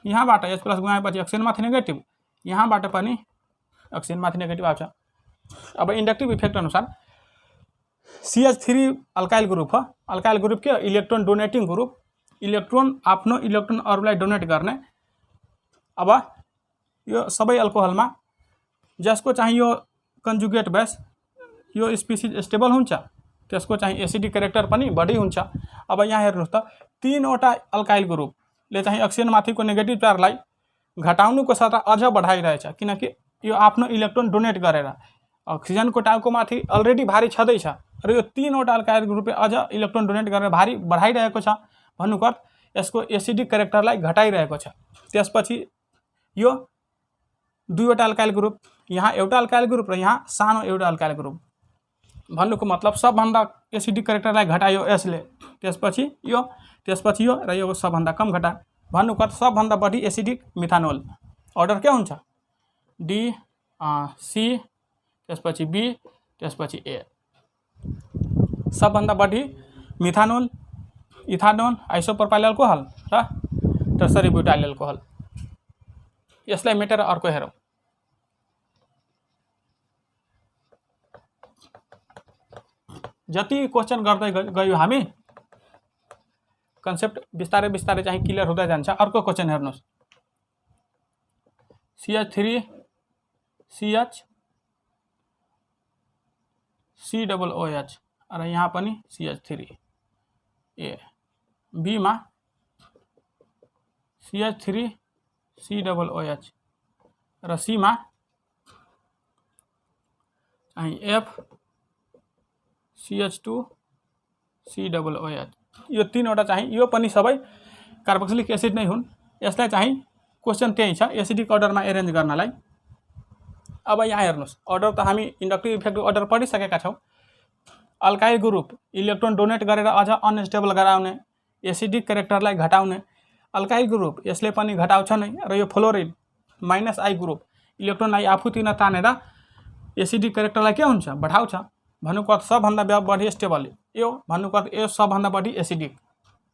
A: यहाँबाट H+ गुमाएपछि अक्सिजनमाथि नेगेटिभ, यहाँबाट पनि अक्सिजनमाथि नेगेटिभ आउँछ। अब इन्डक्टिभ इफेक्ट अनुसार CH3 अल्काइल ग्रुप हो। अल्काइल ग्रुप के इलेक्ट्रोन डोनेटिङ ग्रुप, इलेक्ट्रोन आफ्नो इलेक्ट्रोन अरूलाई डोनेट गर्ने। अब यो सबै अल्कोहलमा जसको चाहिँ यो कन्जुगेट बेस, यो स्पिसिज स्टेबल हुन्छ, त्यसको चाहिँ एसिडिक क्यारेक्टर पनि बढी हुन्छ। अब यहाँ हेर्नुहोस् त, तीनवटा अल्काइल ग्रुपले चाहिँ अक्सिजनमाथिको नेगेटिभ चार्जलाई घटाउनुको सट्टा अझ बढाइरहेछ, किनकि यो आफ्नो इलेक्ट्रोन डोनेट गरेर अक्सिजनको टाउकोमाथि अलरेडी भारी छँदैछ र यो तीनवटा अल्काइल ग्रुपले अझ इलेक्ट्रोन डोनेट गरेर भारी बढाइरहेको छ। भन्नुको अर्थ यसको एसिडिक क्यारेक्टरलाई घटाइरहेको छ। त्यसपछि यो दुईवटा अल्काइल ग्रुप, यहाँ एउटा अल्काइल ग्रुप र यहाँ सानो एउटा अल्काइल ग्रुप, भन्नुको मतलब सबभन्दा एसिडिक क्यारेक्टरलाई घटायो यसले। त्यसपछि यो र यो सबभन्दा कम घटा। भन्नुको अर्थ सबभन्दा बढी एसिडिक मिथानोल। अर्डर के हुन्छ? D, C, त्यसपछि B, त्यसपछि A। सबभन्दा बढी मिथानोल, इथानोल, आइसोप्रोपाइल अल्कोहल र टर्सरी ब्यूटाइल अल्कोहल। यसलाई मेटेर अर्को हेरौँ। जति क्वेशन गर्दै गयो हामी, कन्सेप्ट बिस्तारै बिस्तारै चाहिँ क्लियर हुँदै जान्छ। अर्को क्वेशन हेर्नुहोस्। CH3 CH COOH र यहाँ पनि CH3 A, B मा CH3 COOH र C मा चाहिँ F CH2 COOH। यो तीनवटा चाहिँ यो पनि सबै कार्बोक्सिलिक एसिड नै हुन्। यसलाई चाहिँ क्वेशन त्यही छ, एसिडिक अर्डरमा एरेन्ज गर्नलाई। अब यहाँ हेर्नुहोस्, अर्डर त हामी इन्डक्टिभ इफेक्ट अर्डर पढिसकेका छौँ। अल्काइल ग्रुप इलेक्ट्रोन डोनेट गरेर अझ अनस्टेबल गराउने, एसिडिक क्यारेक्टरलाई घटाउने। अल्काइल ग्रुप यसले पनि घटाउँछ नै। र यो फ्लोरिन -I ग्रुप इलेक्ट्रोनलाई आफूतिर तानेर एसिडिक क्यारेक्टरलाई के हुन्छ? बढाउँछ। भन्नुको अर्थ सबभन्दा बढी स्टेबल यो, भन्नुको अर्थ यो सबभन्दा बढी एसिडिक।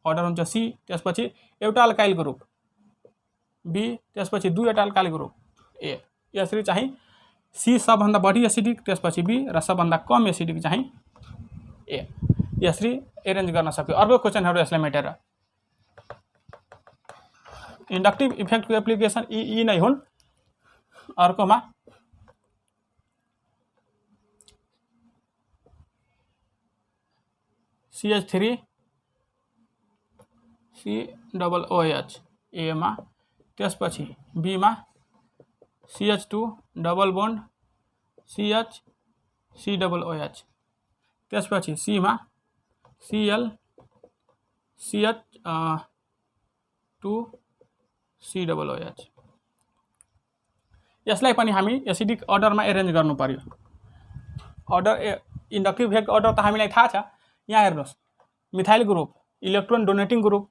A: अर्डर हुन्छ C, त्यसपछि एउटा अल्काइल ग्रुप B, त्यसपछि दुईवटा अल्काइल ग्रुप A। यसरी चाहिँ C सबभन्दा बढी एसिडिक, त्यसपछि B र सबभन्दा कम एसिडिक चाहिँ A। यसरी एरेन्ज गर्न सक्यो। अर्को क्वेशनहरु यसलाई मेटेर। इन्डक्टिभ इफेक्टको एप्लिकेसन यी नै हुन्। अर्कोमा CH3 COOH A मा, त्यसपछि B मा CH2 double bond CH COOH, त्यसपछि C मा Cl CH2 COOH। यसलाई पनि हामी एसिडिक अर्डरमा एरेन्ज गर्नु पर्यो। अर्डर इन्डक्टिभ इफेक्ट अर्डर त हामीलाई थाहा छ। यहाँ हेर्नुहोस्, methyl group electron donating group,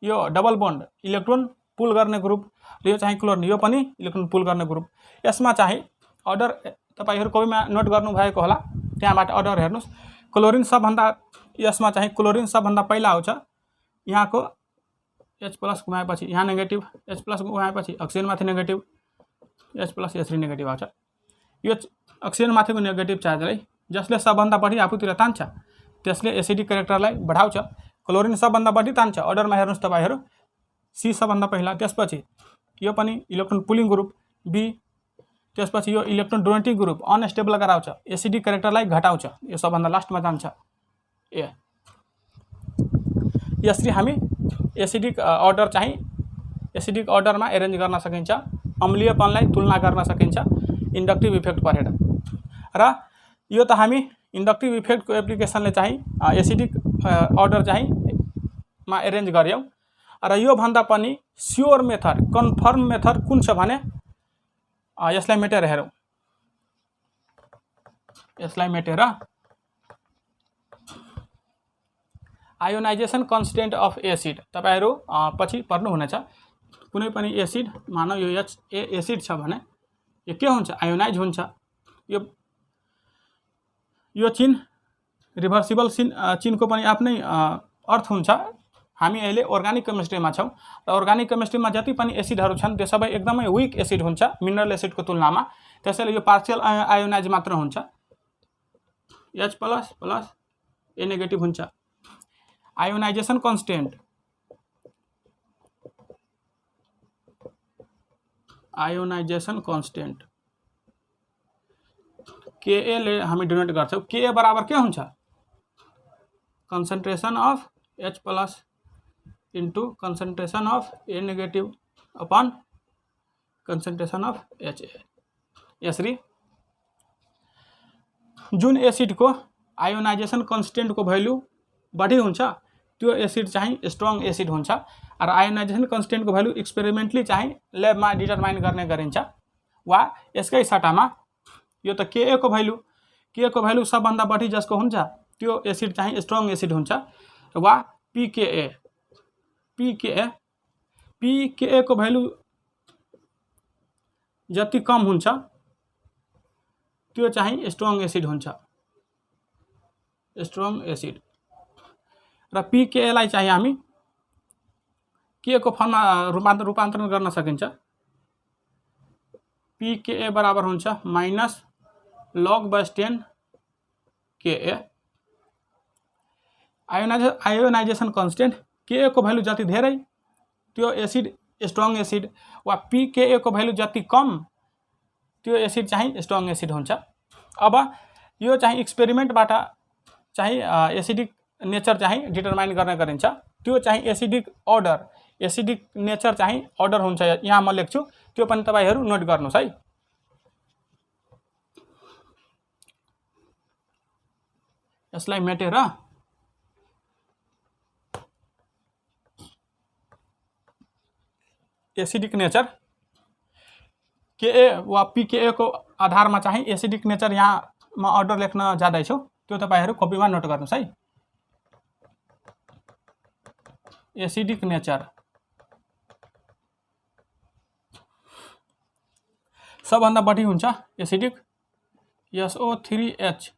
A: यो डबल बोन्ड इलेक्ट्रोन पुल गर्ने ग्रुप, र यो चाहिँ क्लोरिन यो पनि इलेक्ट्रोन पुल गर्ने ग्रुप। यसमा चाहिँ अर्डर तपाईहरु कपीमा नोट गर्नु भएको होला, त्यहाँबाट अर्डर हेर्नुहोस्। क्लोरिन सबभन्दा, यसमा चाहिँ क्लोरिन सबभन्दा पहिला आउँछ। यहाँको H प्लस घुमाएपछि यहाँ नेगेटिभ, H प्लस घुमाएपछि अक्सिजनमाथि negative, H plus H3 negative आउँछ। यो अक्सिजनमाथिको नेगेटिभ चार्जलाई जसले सबभन्दा बढी आफूतिर तान्छ त्यसले एसिडिक क्यारेक्टरलाई बढाउँछ। क्लोरिन सबभन्दा बढी तान्छ, अर्डरमा हेर्नुहोस् तपाईँहरू, C सबभन्दा पहिला, त्यसपछि यो पनि इलेक्ट्रोन पुलिङ ग्रुप B, त्यसपछि यो इलेक्ट्रोन डोनेटिङ ग्रुप अनस्टेबल गराउँछ, एसिडिक क्यारेक्टरलाई घटाउँछ, यो सबभन्दा लास्टमा जान्छ ए। यसरी हामी एसिडिक अर्डर चाहिँ एसिडिक अर्डरमा एरेन्ज गर्न सकिन्छ, अम्लीयपनलाई तुलना गर्न सकिन्छ इन्डक्टिभ इफेक्ट परेर। र यो त हामी इन्डक्टिभ इफेक्टको एप्लिकेसनले चाहिँ एसिडिक अर्डर चाहिँ मा एरेन्ज गर्यौँ। र यो भन्दा पनि स्योर मेथड, कन्फर्म मेथड कुन छ भने यसलाई मेटेर हेरौँ। यसलाई मेटेर आयोनाइजेसन कन्स्टेन्ट अफ एसिड तपाईहरु पछि पढ्नु हुनेछ। कुनै पनि एसिड, मानौ यो HA एसिड छ भने यो के हुन्छ, आयोनाइज हुन्छ। यो चिन रिभर्सिबल चिनको पनि आफ्नै अर्थ हुन्छ। हामी अहिले अर्गानिक केमिस्ट्रीमा छौं र अर्गानिक केमिस्ट्रीमा जति पनि एसिडहरु छन् त्यो सबै एकदमै वीक एसिड हुन्छ मिनरल एसिडको तुलनामा, त्यसैले यो पार्शियल आयोनाइज मात्र हुन्छ। H plus plus A negative हुन्छ। Ionization constant, ionization constant Ka ले हामी डिनोट गर्छौं। Ka बराबर के हुन्छ, concentration of H plus into concentration of A negative upon concentration of HA। यसरी जुन एसिडको आयोनाइजेसन कन्स्टेन्टको भ्यालु बढी हुन्छ त्यो एसिड चाहिँ स्ट्रङ एसिड हुन्छ। र आयोनाइजेसन कन्स्टेन्टको भ्यालु एक्सपेरिमेन्टली चाहिँ ल्याबमा डिटरमाइन गर्ने गरिन्छ। वा यसकै सट्टामा यो त Ka को भ्यालु सबभन्दा बढी जसको हुन्छ त्यो एसिड चाहिँ स्ट्रङ एसिड हुन्छ। वा pKa को भ्यालु जति कम हुन्छ त्यो चाहिँ स्ट्रङ एसिड हुन्छ, स्ट्रङ एसिड। र pKa लाई चाहिँ हामी K को फर्ममा रूपान्तरण गर्न सकिन्छ। pKa बराबर हुन्छ minus log/10 Ka। Ionisation constant Ka को भ्यालु जति धेरै त्यो एसिड स्ट्रङ एसिड, वा pKa को भ्यालु जति कम त्यो एसिड चाहिँ स्ट्रङ एसिड हुन्छ। अब यो चाहिँ एक्सपेरिमेन्टबाट चाहिँ एसिडिक नेचर चाहिँ डिटरमाइन गर्ने गरिन्छ। त्यो चाहिँ एसिडिक अर्डर, एसिडिक नेचर चाहिँ अर्डर हुन्छ। यहाँ म लेख्छु, त्यो पनि तपाईहरु नोट गर्नुस् है। यसलाई मेटेर एसिडिक नेचर Ka वा pKa को आधारमा चाहिँ एसिडिक नेचर यहाँ म अर्डर लेख्न जाँदैछु, त्यो तपाईहरु कपीमा नोट गर्नुस् है। एसिडिक नेचर सबभन्दा बढी हुन्छ acidic SO3H,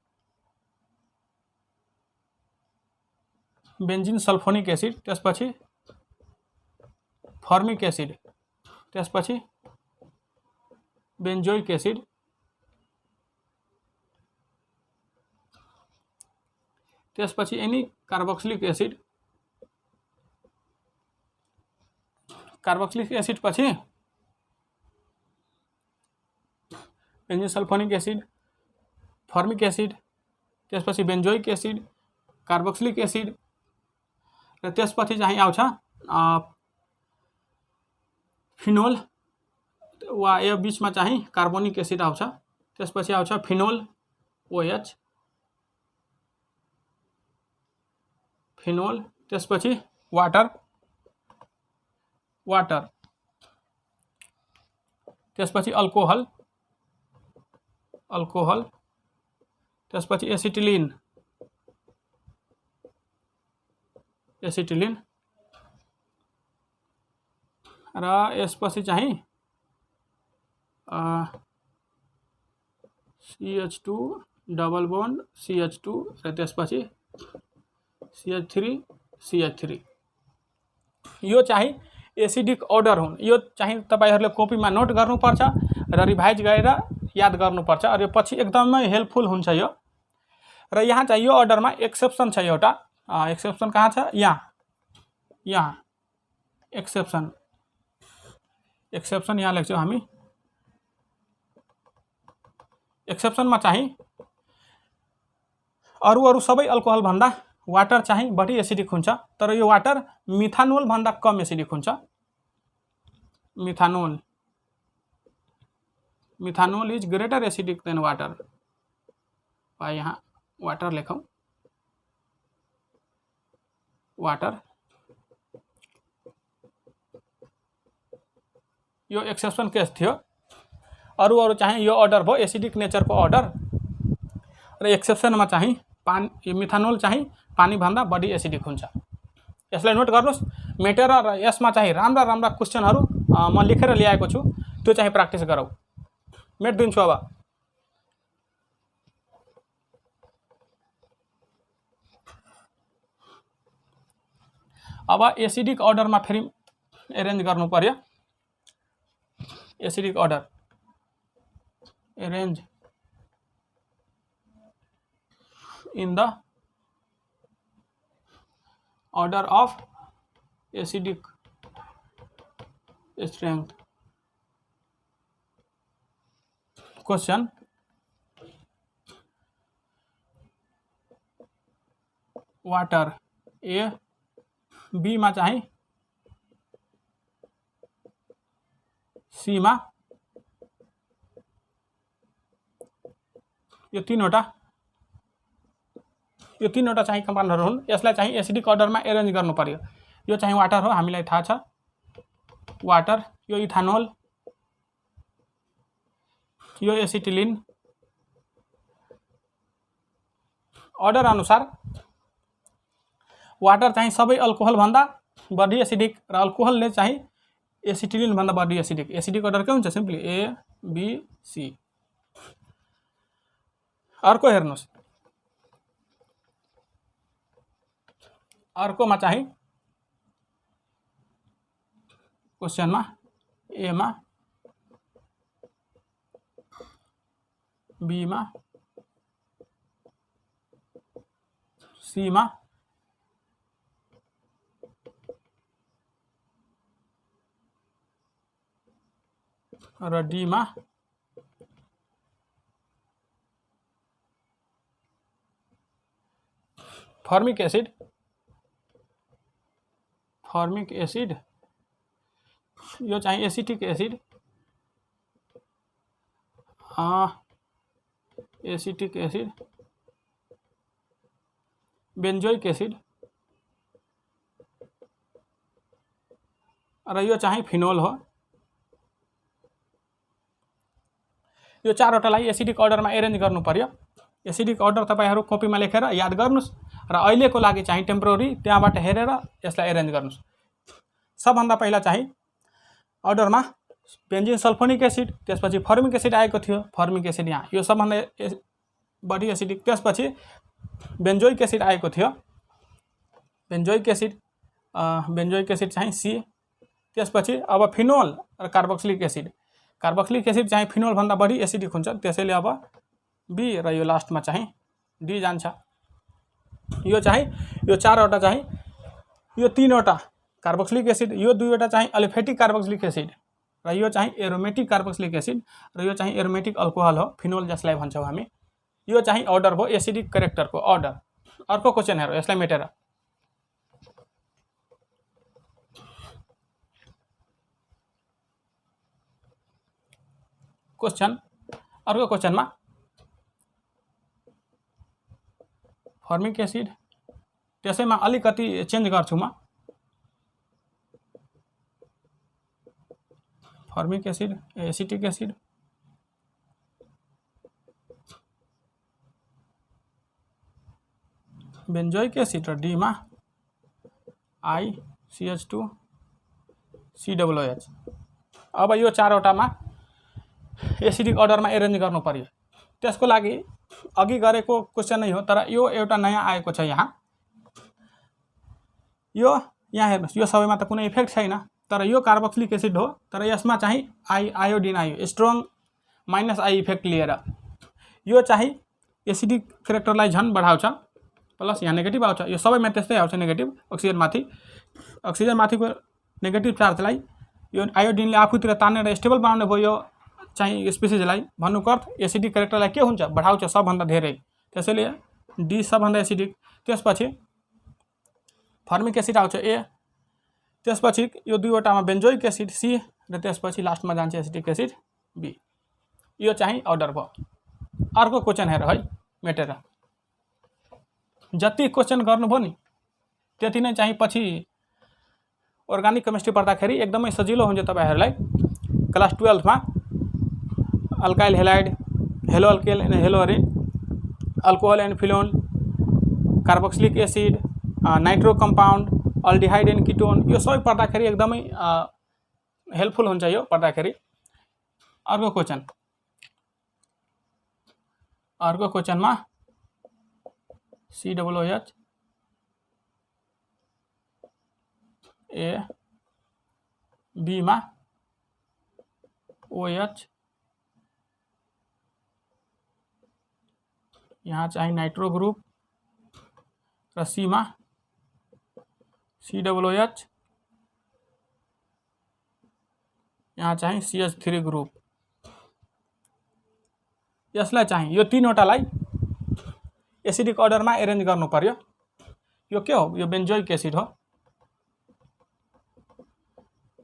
A: benzene sulphonic acid, त्यसपछि फर्मिक एसिड, त्यसपछि बेन्जोइक एसिड, त्यसपछि any carboxylic acid, carboxylic acid पछि बेन्जिन सल्फोनिक एसिड, फर्मिक एसिड, त्यसपछि बेन्जोइक एसिड, कार्बोक्सिलिक एसिड, र त्यसपछि चाहिँ आउँछ फिनोल, वा यो बीचमा चाहिँ कार्बोनिक एसिड आउँछ। त्यसपछि आउँछ फिनोल OH, फिनोल, त्यसपछि वाटर, त्यसपछि अल्कोहल, त्यसपछि एसिटिलिन, र यसपछि चाहिँ CH2 डबल बोन्ड CH2, र त्यसपछि CH3 यो चाहिँ एसिडिक अर्डर हुन्। यो चाहिँ तपाईहरुले कपीमा नोट गर्नुपर्छ र रिभाइज गरेर याद गर्नुपर्छ र यो पछि एकदमै हेल्पफुल हुन्छ यो। र यहाँ चाहिँ यो अर्डरमा एक्सेप्सन छ एउटा, एक्सेप्सन कहाँ छ? यहाँ एक्सेप्सन यहाँ लेख्छौँ हामी। एक्सेप्सनमा चाहिँ अरू सबै अल्कोहल भन्दा वाटर चाहिँ बढी एसिडिक हुन्छ, तर यो वाटर मिथानोल भन्दा कम एसिडिक हुन्छ। Methanol is greater acidic then water. यहाँ वाटर लेखौँ, वाटर। यो एक्सेप्सन केस थियो। अरू चाहिँ यो अर्डर भयो एसिडिक नेचरको अर्डर र एक्सेप्सनमा चाहिँ पानी मिथानोल चाहिँ पानी भन्दा बढी एसिडिक हुन्छ। यसलाई नोट गर्नुस्। मेटेर र यसमा चाहिँ राम्रा क्वेशनहरु म लेखेर ल्याएको छु, त्यो चाहिँ प्र्याक्टिस गरौ। मेट दिन्छु अब एसिडिक अर्डरमा फेरि एरेन्ज गर्नु पर्यो। Acidic order arrange in the order of acidic strength. Question: water A B मा चाहिँ C मा यो तीनवटा चाहिँ कम्पाउन्डहरु हुन्। यसलाई चाहिँ एसिडिक अर्डरमा एरेन्ज गर्नु पर्यो। यो चाहिँ वाटर हो, हामीलाई थाहा छ वाटर। यो इथानोल, यो एसिटिलिन। अर्डर अनुसार वाटर चाहिँ सबै अल्कोहल भन्दा बढी एसिडिक र अल्कोहलले चाहिँ एसिटिलिन भन्दा बढी एसिडिक। एसिडिक अर्डर के हुन्छ? Simply A B C. अर्को हेर्नुस्, अर्कोमा चाहिँ क्वेशनमा ए मा बी मा सी मा र डी मा फर्मिक एसिड यो चाहिँ एसिटिक एसिड, बेन्जोइक एसिड र यो चाहिँ फिनोल हो। यो चारवटालाई एसिडिक अर्डरमा एरेन्ज गर्नु पर्यो। एसिडिक अर्डर तपाईहरु कपीमा लेखेर याद गर्नुस् र अहिलेको लागि चाहिँ टेम्पोररी त्यहाँबाट हेरेर यसलाई एरेन्ज गर्नुस्। सबभन्दा पहिला चाहिँ अर्डरमा बेन्जिन सल्फोनिक एसिड, त्यसपछि फर्मिक एसिड आएको थियो। फर्मिक एसिड यहाँ यो सबभन्दा बढी एसिडिक। त्यसपछि बेन्जोइक एसिड आएको थियो। बेन्जोइक एसिड चाहिँ सी। त्यसपछि अब फिनोल र कार्बोक्सिलिक एसिड। कार्बोक्सिलिक एसिड चाहिँ फिनोल भन्दा बढी एसिडिक हुन्छ, त्यसैले अब बी र यो लास्टमा चाहिँ डी जान्छ। यो चाहिँ यो चारवटा चाहिँ यो तीनवटा कार्बोक्सिलिक एसिड, यो दुईवटा चाहिँ अलिफेटिक कार्बोक्सिलिक एसिड र यो चाहिँ एरोमेटिक कार्बोक्सिलिक एसिड र यो चाहिँ एरोमेटिक अल्कोहल हो, फिनोल जसलाई भन्छौँ हामी। यो चाहिँ अर्डर भयो एसिडिक करेक्टरको अर्डर। अर्को क्वेशन हेरौँ, यसलाई मेटेर। क्वेशन, अर्को क्वेशनमा फर्मिक एसिड, त्यसैमा अलिकति चेन्ज गर्छु म। Formic acid, acetic acid, benzoic acid र डी मा ICH2 COOH। अब यो चारवटामा एसिडिक अर्डरमा एरेन्ज गर्नु पर्यो। त्यसको लागि अघि गरेको क्वेशन नै हो, तर यो एउटा नयाँ आएको छ यहाँ। यो यहाँ हेर्नुहोस् यो सबैमा त कुनै इफेक्ट छैन, तर यो कार्बोक्सिलिक एसिड हो, तर यसमा चाहिँ आयोडिन आयो स्ट्रङ -I इफेक्ट लिएर। यो चाहिँ एसिडिक क्यारेक्टरलाई झन् बढाउँछ, प्लस यहाँ नेगेटिभ आउँछ। यो सबैमा त्यस्तै आउँछ नेगेटिभ, अक्सिजनमाथिको नेगेटिभ चार्जलाई यो आयोडिनले आफूतिर तानेर स्टेबल बनाउने भयो। यो चाहिँ स्पिसिसलाई भन्नुको अर्थ एसिडिक क्यारेक्टरलाई के हुन्छ, बढाउँछ सबभन्दा धेरै, त्यसैले डी सबभन्दा एसिडिक। त्यसपछि फर्मिक एसिड आउँछ ए, त्यसपछि यो दुईवटामा बेन्जोइक एसिड सी, र त्यसपछि लास्टमा जान्छ एसिडिक एसिड बी। यो चाहिँ अर्डर भयो। अर्को क्वेसन हेर है, मेटेर जति क्वेसन गर्नुभयो नि त्यति नै चाहिँ पछि अर्गानिक केमिस्ट्री पढ्दाखेरि एकदमै सजिलो हुन्छ तपाईहरुलाई। क्लास 12 मा alkyl halide, haloalkane and haloarene, alcohol and phenol, carboxylic acid, nitro compound, aldehyde and ketone, यो सबै पढ्दाखेरि एकदमै हेल्पफुल हुन्छ यो पढ्दाखेरि। अर्को क्वेसनमा COOH ए बी मा OH, यहाँ चाहिँ नाइट्रो ग्रुप, र सी मा COOH, यहाँ चाहिँ CH3 ग्रुप। यसलाई चाहिँ यो तीनवटालाई एसिडिक अर्डरमा एरेन्ज गर्नु पर्यो। यो के हो, यो बेन्जोइक एसिड हो,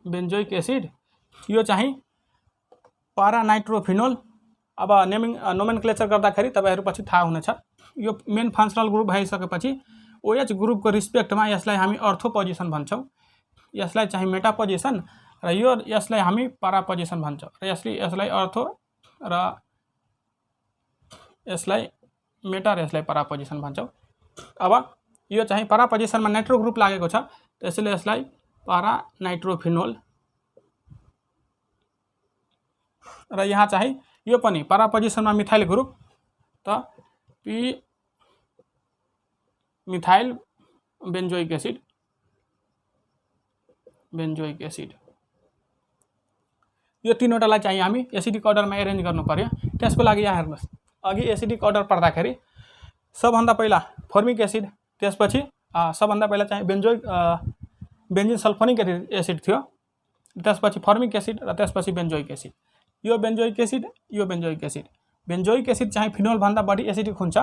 A: बेन्जोइक एसिड। यो चाहिँ पारा नाइट्रोफिनोल। अब नोमेनक्लेचर गर्दाखेरि तपाईहरु पछि थाहा हुनेछ। यो मेन फंक्शनल ग्रुप भइसकेपछि OH ग्रुपको रिस्पेक्टमा यसलाई हामी अर्थो पोजिसन भन्छौं, यसलाई चाहिँ मेटा पोजिसन, र यसलाई हामी पारा पोजिसन भन्छौं, र यसलाई अर्थो र यसलाई मेटा र यसलाई पारा पोजिसन भन्छौं। अब यो चाहिँ पारा पोजिसनमा नाइट्रो ग्रुप लागेको छ, त्यसैले यसलाई पारा नाइट्रोफिनोल, र यहाँ चाहिँ यो पनि पारा पोजिसनमा मिथाइल ग्रुप, त पी मिथाइल बेन्जोइक एसिड, यो तीनवटालाई चाहिँ हामी एसिडिक अर्डरमा एरेन्ज गर्नु पर्यो। त्यसको लागि यहाँ हेर्नुस्, अघि एसिडिक अर्डर पढ्दाखेरि सबभन्दा पहिला फर्मिक एसिड, त्यसपछि सबभन्दा पहिला चाहिँ बेन्जिन सल्फोनिक एसिड थियो, त्यसपछि फर्मिक एसिड, र त्यसपछि बेन्जोइक एसिड। यो बेन्जोइक एसिड, यो बेन्जोइक एसिड। बेन्जोइक एसिड चाहिँ फिनोल भन्दा बढी एसिडिक हुन्छ।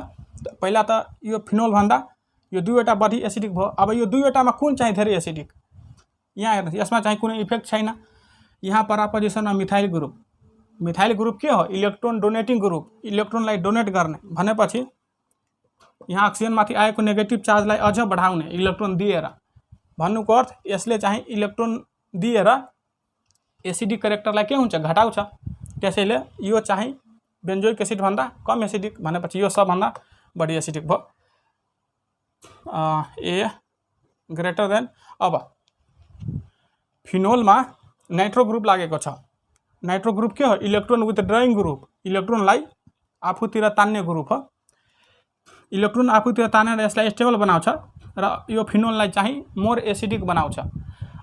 A: पहिला त यो फिनोल भन्दा यो दुईवटा बढी एसिडिक भयो। अब यो दुईवटामा कुन चाहिँ धेरै एसिडिक, यहाँ हेर्नुस्, यसमा चाहिँ कुनै इफेक्ट छैन। यहाँ पारा पोजिसनमा मिथाइल ग्रुप। मिथाइल ग्रुप के हो, इलेक्ट्रोन डोनेटिङ ग्रुप, इलेक्ट्रोनलाई डोनेट गर्ने भनेपछि यहाँ अक्सिजनमाथि आएको नेगेटिभ चार्जलाई अझ बढाउने इलेक्ट्रोन दिएर, भन्नुको अर्थ यसले चाहिँ इलेक्ट्रोन दिएर एसिडिक क्यारेक्टरलाई के हुन्छ, घटाउँछ। त्यसैले यो चाहिँ बेन्जोइक एसिड भन्दा कम एसिडिक भनेपछि यो सबभन्दा बढी एसिडिक भयो, ए ग्रेटर देन। अब फिनोलमा नाइट्रो ग्रुप लागेको छ। नाइट्रो ग्रुप के हो, इलेक्ट्रोन विथड्रइङ ग्रुप, इलेक्ट्रोनलाई आफूतिर तान्ने ग्रुप हो। इलेक्ट्रोन आफूतिर तानेर यसलाई स्टेबल बनाउँछ, र यो फिनोललाई चाहिँ मोर एसिडिक बनाउँछ।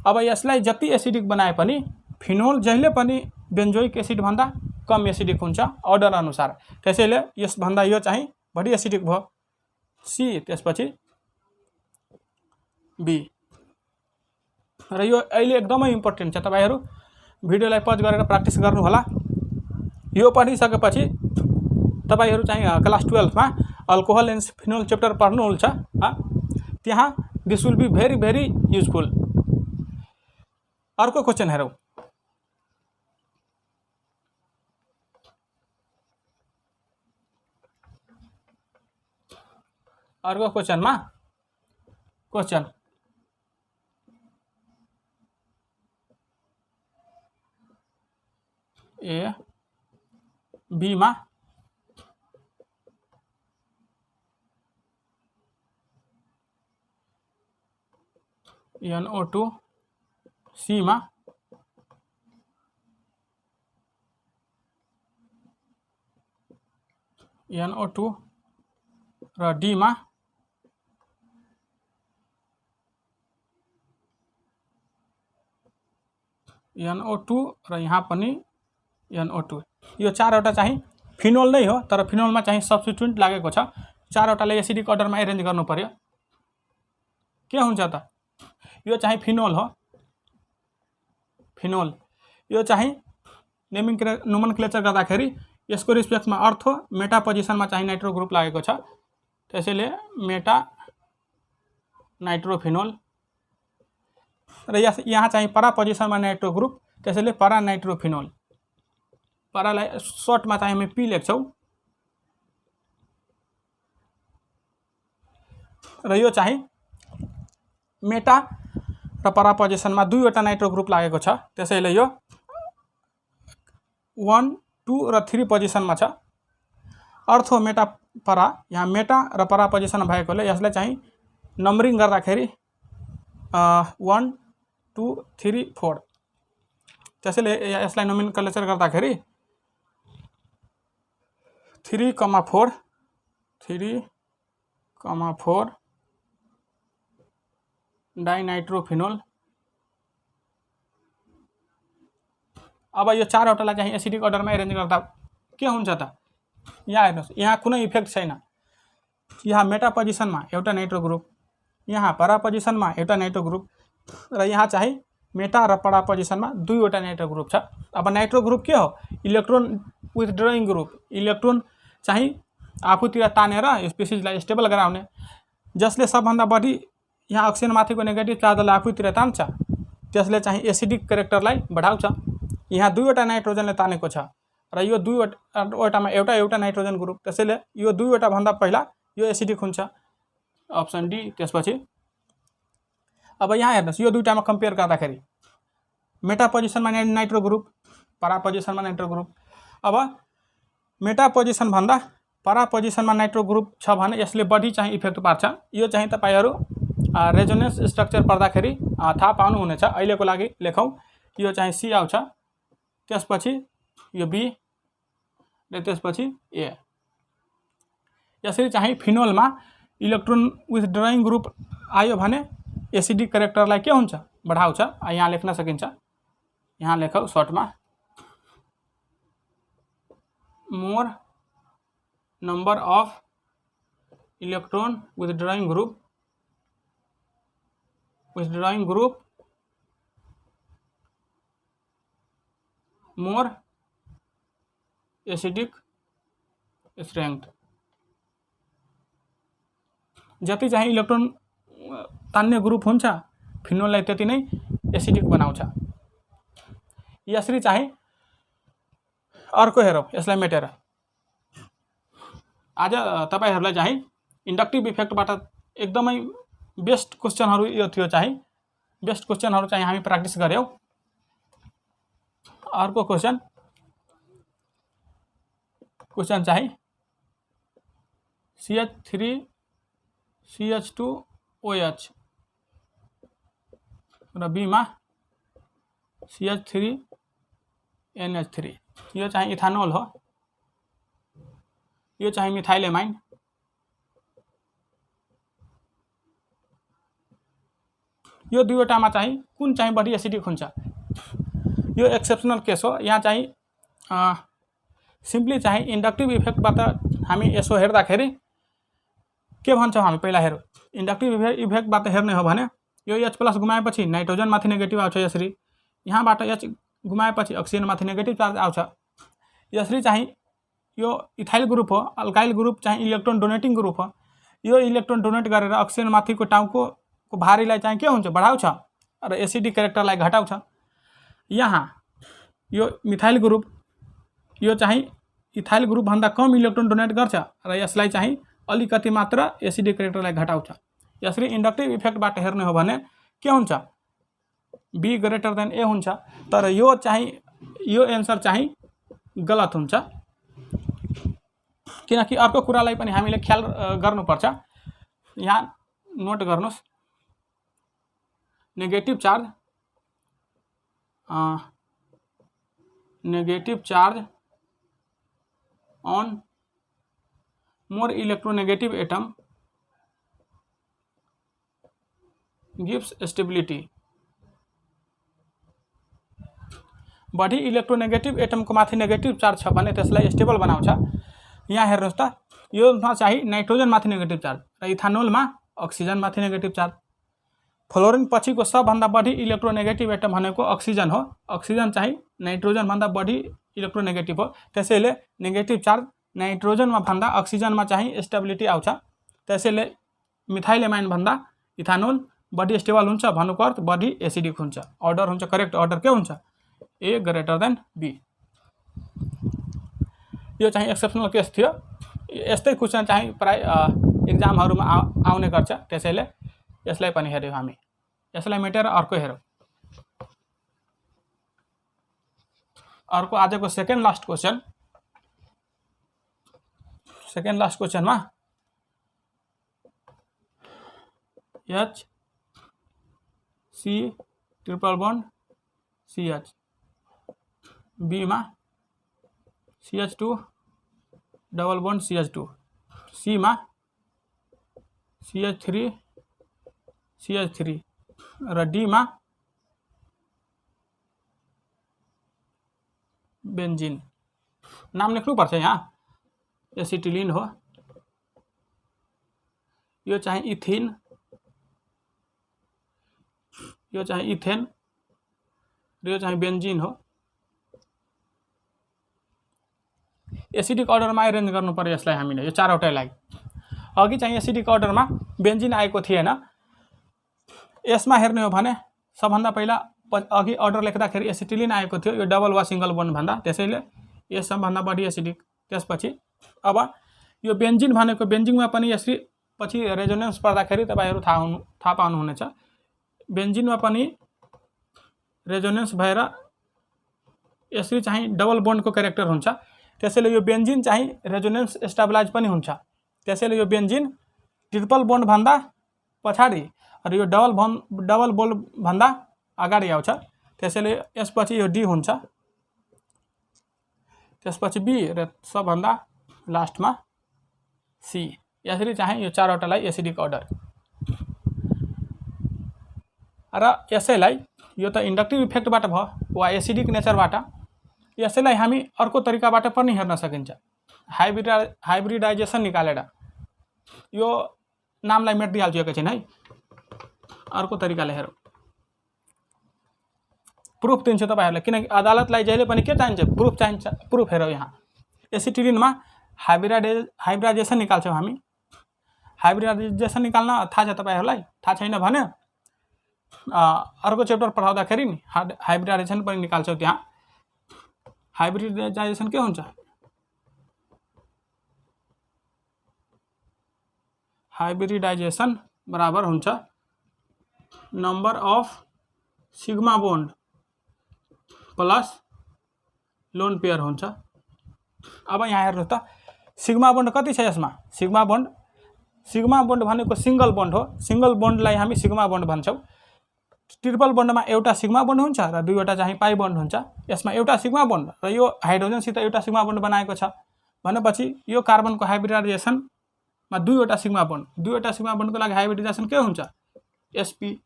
A: अब यसलाई जति एसिडिक बनाए पनि फिनोल जहिले पनि बेन्जोइक एसिड भन्दा कम एसिडिक हुन्छ अर्डर अनुसार, त्यसैले यसभन्दा यो चाहिँ बढी एसिडिक भयो, सी, त्यसपछि बी। र यो अहिले एकदमै इम्पोर्टेन्ट छ, तपाईहरु भिडियोलाई पज गरेर प्र्याक्टिस गर्नु होला। यो पढिसकेपछि तपाईहरु चाहिँ क्लास 12 मा अल्कोहल एन्ड फिनोल च्याप्टर पढ्नुहुन्छ, त्यहाँ this will be very very useful. अर्को क्वेशन हेरौं। अर्को क्वेशनमा क्वेशन ए बी मा NO2, सी मा NO2, र डी मा NO2 र यहाँ पनि NO2 यो चारवटा चाहिँ फिनोल नै हो तर फिनोलमा चाहिँ सब्स्टिट्युएन्ट लागेको छ चारवटाले एसिडिक अर्डरमा एरेन्ज गर्नु पर्यो के हुन्छ त यो चाहिँ फिनोल हो फिनोल यो चाहिँ नोमेनक्लेचर गर्दाखेरि यसको रिस्पेक्टमा अर्थो मेटा पोजिसनमा चाहिँ नाइट्रो ग्रुप लागेको छ त्यसैले मेटा नाइट्रोफिनोल र यहाँ चाहिँ परा पोजिसनमा नाइट्रो ग्रुप त्यसैले परा नाइट्रोफिनोल परालाई सर्टमा चाहिँ हामी पी लेख्छौँ र यो चाहिँ मेटा र परा पोजिसनमा दुईवटा नाइट्रो ग्रुप लागेको छ त्यसैले यो 1, 2 र 3 पोजिसनमा छ अर्थो मेटा परा यहाँ मेटा र परा पोजिसन भएकोले यसलाई चाहिँ नम्बरिङ गर्दाखेरि 1, 2, 3, 4 त्यसैले यसलाई नोमेनक्लेचर गर्दाखेरि 3,4 डाइनाइट्रोफिनोल अब यो चारवटालाई चाहिँ एसिडिक अर्डरमा एरेन्ज गर्दा के हुन्छ त यहाँ हेर्नुहोस् यहाँ कुनै इफेक्ट छैन यहाँ मेटा पोजिसनमा एउटा नाइट्रो ग्रुप यहाँ परा पोजिसनमा एउटा नाइट्रो ग्रुप र यहाँ चाहिँ मेटा र परा पोजिसनमा दुईवटा नाइट्रो ग्रुप छ अब नाइट्रो ग्रुप के हो इलेक्ट्रोन विथड्रइङ ग्रुप इलेक्ट्रोन चाहिँ आफूतिर तानेर स्पिसिसलाई स्टेबल गराउने जसले सबभन्दा बढी यहाँ अक्सिजनमाथिको नेगेटिभ चार्जलाई आफूतिर तान्छ त्यसले चाहिँ एसिडिक क्यारेक्टरलाई बढाउँछ यहाँ दुईवटा नाइट्रोजनले तानेको छ र यो दुईवटामा एउटा नाइट्रोजन ग्रुप त्यसैले यो दुईवटा भन्दा पहिला यो एसिडिक हुन्छ अप्सन डी त्यसपछि अब यहाँ हेर्नुहोस् यो दुईटामा कम्पेयर गर्दाखेरि मेटा पोजिसनमा नाइट्रो ग्रुप परा पोजिसनमा नाइट्रो ग्रुप अब मेटा पोजिसन भन्दा परा पोजिसनमा नाइट्रो ग्रुप छ भने यसले बढी चाहिँ इफेक्ट पार्छ यो चाहिँ तपाईहरु रेजोनेन्स स्ट्रक्चर पढ्दाखेरि थाहा पाउनुहुनेछ अहिलेको लागि लेखौं यो चाहिँ सी आउँछ त्यसपछि यो बी र त्यसपछि ए यसरी चाहिँ फिनोलमा इलेक्ट्रोन विथड्रइङ ग्रुप आयो भने एसिडिक क्यारेक्टरलाई के हुन्छ बढाउँछ यहाँ लेख्न सकिन्छ यहाँ लेखौ सर्टमा more number of electron withdrawing group more acidic strength जति चाहिँ इलेक्ट्रोन तान्ने ग्रुप हुन्छ फिनोललाई त्यति नै एसिडिक बनाउँछ यसरी चाहिँ अर्को हेरौं यसलाई मेटेर आज तपाईहरुलाई चाहिँ इन्डक्टिभ इफेक्टबाट एकदमै बेस्ट क्वेशनहरु यो थियो चाहिँ बेस्ट क्वेशनहरु चाहिँ हामी प्र्याक्टिस गर्यौं अर्को क्वेशन चाहिँ CH3 CH2OH र B मा CH3 NH3 यो चाहिँ इथानोल हो यो चाहिँ मिथाइलेमाइन यो दुईवटामा चाहिँ कुन चाहिँ बढी एसिडिक हुन्छ यो एक्सेप्सनल केस हो यहाँ चाहिँ सिम्पली चाहिँ इन्डक्टिभ इफेक्टबाट हामी यसो हेर्दाखेरि के भन्छौं हामी पहिला हेरौं इन्डक्टिभ इफेक्टबाट हेर्ने हो भने यो H+ गुमाएपछि नाइट्रोजन माथि नेगेटिभ आउँछ यसरी यहाँबाट H गुमाएपछि अक्सिजन माथि नेगेटिभ चार्ज आउँछ यसरी चाहिँ यो इथाइल ग्रुप हो अल्काइल ग्रुप चाहिँ इलेक्ट्रोन डोनेटिङ ग्रुप हो यो इलेक्ट्रोन डोनेट गरेर अक्सिजन माथिको टाउको भारीलाई चाहिँ के हुन्छ बढाउँछ र एसिडिक क्यारेक्टरलाई घटाउँछ यहाँ यो मिथाइल ग्रुप यो चाहिँ इथाइल ग्रुप भन्दा कम इलेक्ट्रोन डोनेट गर्छ र यसलाई चाहिँ अलिकति मात्र एसिडिक क्यारेक्टरलाई घटाउँछ यसरी इन्डक्टिभ इफेक्टबाट हेर्ने हो भने के हुन्छ B ग्रेटर देन A हुन्छ तर यो चाहिँ यो एन्सर चाहिँ गलत हुन्छ किनकि अर्को कुरालाई पनि हामीले ख्याल गर्नुपर्छ यहाँ नोट गर्नुस् negative charge on more electronegative atom gives stability बढी इलेक्ट्रोनेगेटिभ एटमको माथि नेगेटिभ चार्ज छ भने त्यसलाई स्टेबल बनाउँछ। यहाँ हेर्नुहोस् त, योमा चाहिँ नाइट्रोजन माथि नेगेटिभ चार्ज र इथानोलमा अक्सिजन माथि नेगेटिभ चार्ज। फ्लोरिन पछिको सबभन्दा बढी इलेक्ट्रोनेगेटिभ एटम भनेको अक्सिजन हो। अक्सिजन चाहिँ नाइट्रोजनभन्दा बढी इलेक्ट्रोनेगेटिभ हो, त्यसैले नेगेटिभ चार्ज नाइट्रोजनमा भन्दा अक्सिजनमा चाहिँ स्टेबिलिटी आउँछ। त्यसैले मिथाइल भन्दा इथानोल बढी स्टेबल हुन्छ भन्नुको अर्थ बढी एसिडिक हुन्छ। अर्डर हुन्छ, करेक्ट अर्डर के हुन्छ? ए ग्रेटर देन बी। यो चाहिँ एक्सेप्सनल केस थियो। यस्तै क्वेसन चाहिँ प्राय एक्जामहरुमा आउने गर्छ, त्यसैले यसलाई पनि हेर्यौं हामी। यसलाई मेटेर अर्को हेरौं। अर्को आजको सेकेन्ड लास्ट क्वेसनमा H C triple bond CH, B मा CH2 double bond CH2, C मा CH3 CH3 र D मा बेन्जिन। नाम लेख्नुपर्छ यहाँ। एसिटिलिन हो, यो चाहिँ इथिन, यो चाहिँ इथेन र यो चाहिँ बेन्जिन हो। एसिडिक अर्डरमा अरेन्ज गर्नु पर्यो यसलाई हामीले, यो चारवटैलाई। अघि चाहिँ एसिडिक अर्डरमा बेन्जिन आएको थिएन। यसमा हेर्ने हो भने सबभन्दा पहिला अघि अर्डर लेख्दाखेरि एसिटिलिन आएको थियो, यो डबल वा सिंगल बोन्ड भन्दा, त्यसैले यस सबभन्दा बढी एसिडिक। त्यसपछि अब यो बेन्जिन भनेको, बेन्जिनमा पनि यसरी पछि रेजोनेन्स पर्दाखेरि तपाईहरु थाहा पाउनुहुनेछ। बेन्जिनमा पनि रेजोनेन्स भएर यसरी चाहिँ डबल बोन्डको क्यारेक्टर हुन्छ, त्यसैले यो बेन्जिन चाहिँ रेजोनेन्स स्टेबलाइज पनि हुन्छ। त्यसैले यो बेन्जिन ट्रिपल बोन्ड भन्दा पछाडि र यो डबल बोन्ड भन्दा अगाडि आउँछ। त्यसैले यसपछि यो डी हुन्छ, त्यसपछि बी र सबभन्दा लास्टमा सी। यसरी चाहिँ यो चारवटालाई एसिडिक अर्डर। र यसैलाई, यो त इन्डक्टिभ इफेक्टबाट भयो वा एसिडिक नेचरबाट, यसैलाई हामी अर्को तरिकाबाट पनि हेर्न सकिन्छ। हाइब्रिडाइजेसन निकालेर यो नामलाई मेटिदिहाल्छु एकैछिन है। अर्को तरिकाले हेरौँ, प्रुफ दिन्छु तपाईहरुलाई, किनकि अदालतलाई जहिले पनि के चाहिन्छ? प्रुफ चाहिन्छ। प्रुफ हेरौँ यहाँ। एसिटिलिनमा हाइब्रिडाइजेसन निकाल्छौँ हामी। हाइब्रिडाइजेसन निकाल्न थाहा छ तपाईहरुलाई? थाहा छैन भने अर्को च्याप्टर पढाउँदाखेरि नि हाइब्रिडाइजेसन पनि निकाल्छौँ। त्यहाँ हाइब्रिडाइजेसन के हुन्छ? हाइब्रिडाइजेसन बराबर हुन्छ number of sigma bond plus lone pair हुन्छ। अब यहाँ हेर्नुहोस् त, सिग्मा बोन्ड कति छ यसमा? सिग्मा बोन्ड भनेको सिंगल बोन्ड हो। सिंगल बोन्डलाई हामी सिग्मा बोन्ड भन्छौँ। ट्रिपल बोन्डमा एउटा सिग्मा बोन्ड हुन्छ र दुईवटा चाहिँ पाई बोन्ड हुन्छ। यसमा एउटा सिग्मा बोन्ड र यो हाइड्रोजनसित एउटा सिग्मा बोन्ड बनाएको छ भनेपछि यो कार्बनको हाइब्रिडाइजेसनमा दुईवटा सिग्मा बोन्डको लागि हाइब्रिडाइजेसन के हुन्छ? sp।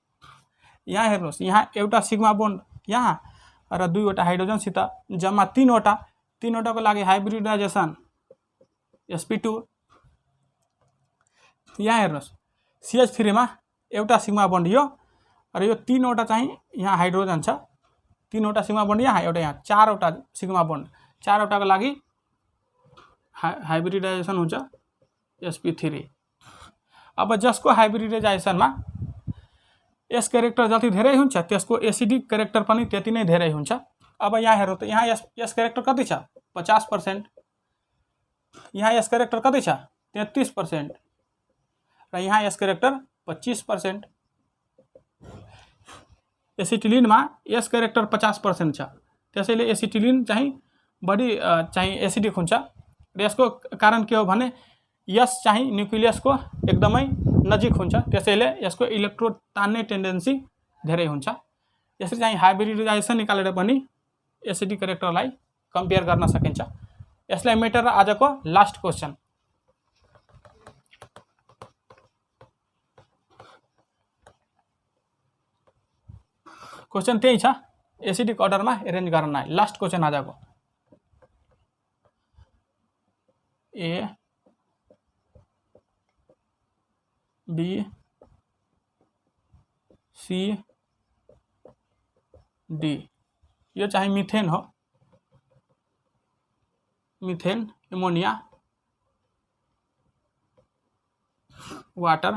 A: यहाँ हेर्नुहोस्, यहाँ एउटा सिग्मा बोन्ड यहाँ र दुईवटा हाइड्रोजनसित जम्मा तीनवटाको लागि हाइब्रिडाइजेसन sp2। यहाँ हेर्नुहोस्, CH3 मा एउटा सिग्मा बोन्ड यो र यो तीनवटा चाहिँ यहाँ हाइड्रोजन छ, तीनवटा सिग्मा बोन्ड यहाँ, एउटा यहाँ, चारवटा सिग्मा बोन्ड, चारवटाको लागि हाइब्रिडाइजेसन हुन्छ sp3। अब जसको हाइब्रिडाइजेसनमा एस क्यारेक्टर जति धेरै हुन्छ त्यसको एसिडिक क्यारेक्टर पनि त्यति नै धेरै हुन्छ। अब यहाँ हेरौँ त, यहाँ एस क्यारेक्टर कति छ? 50%। यहाँ एस क्यारेक्टर कति छ? 33% र यहाँ एस क्यारेक्टर 25%। एसिटिलिनमा एस क्यारेक्टर 50% छ, त्यसैले एसिटिलिन चाहिँ बढी चाहिँ एसिडिक हुन्छ। र यसको कारण के हो भने यस चाहिँ न्युक्लियसको एकदमै नजिक हुन्छ, त्यसैले यसको इलेक्ट्रोड तान्ने टेन्डेन्सी धेरै हुन्छ। यसरी चाहिँ हाइब्रिडाइजेसन निकालेर पनि एसिडिक क्यारेक्टरलाई कम्पेयर गर्न सकिन्छ। यसलाई मेटेर आजको लास्ट क्वेसन। क्वेसन त्यही छ, एसिडिक अर्डरमा एरेन्ज गर्न लास्ट क्वेश्चन आ जाको ए बी सी डी यो चाहिँ मिथेन हो मिथेन एमोनिया वाटर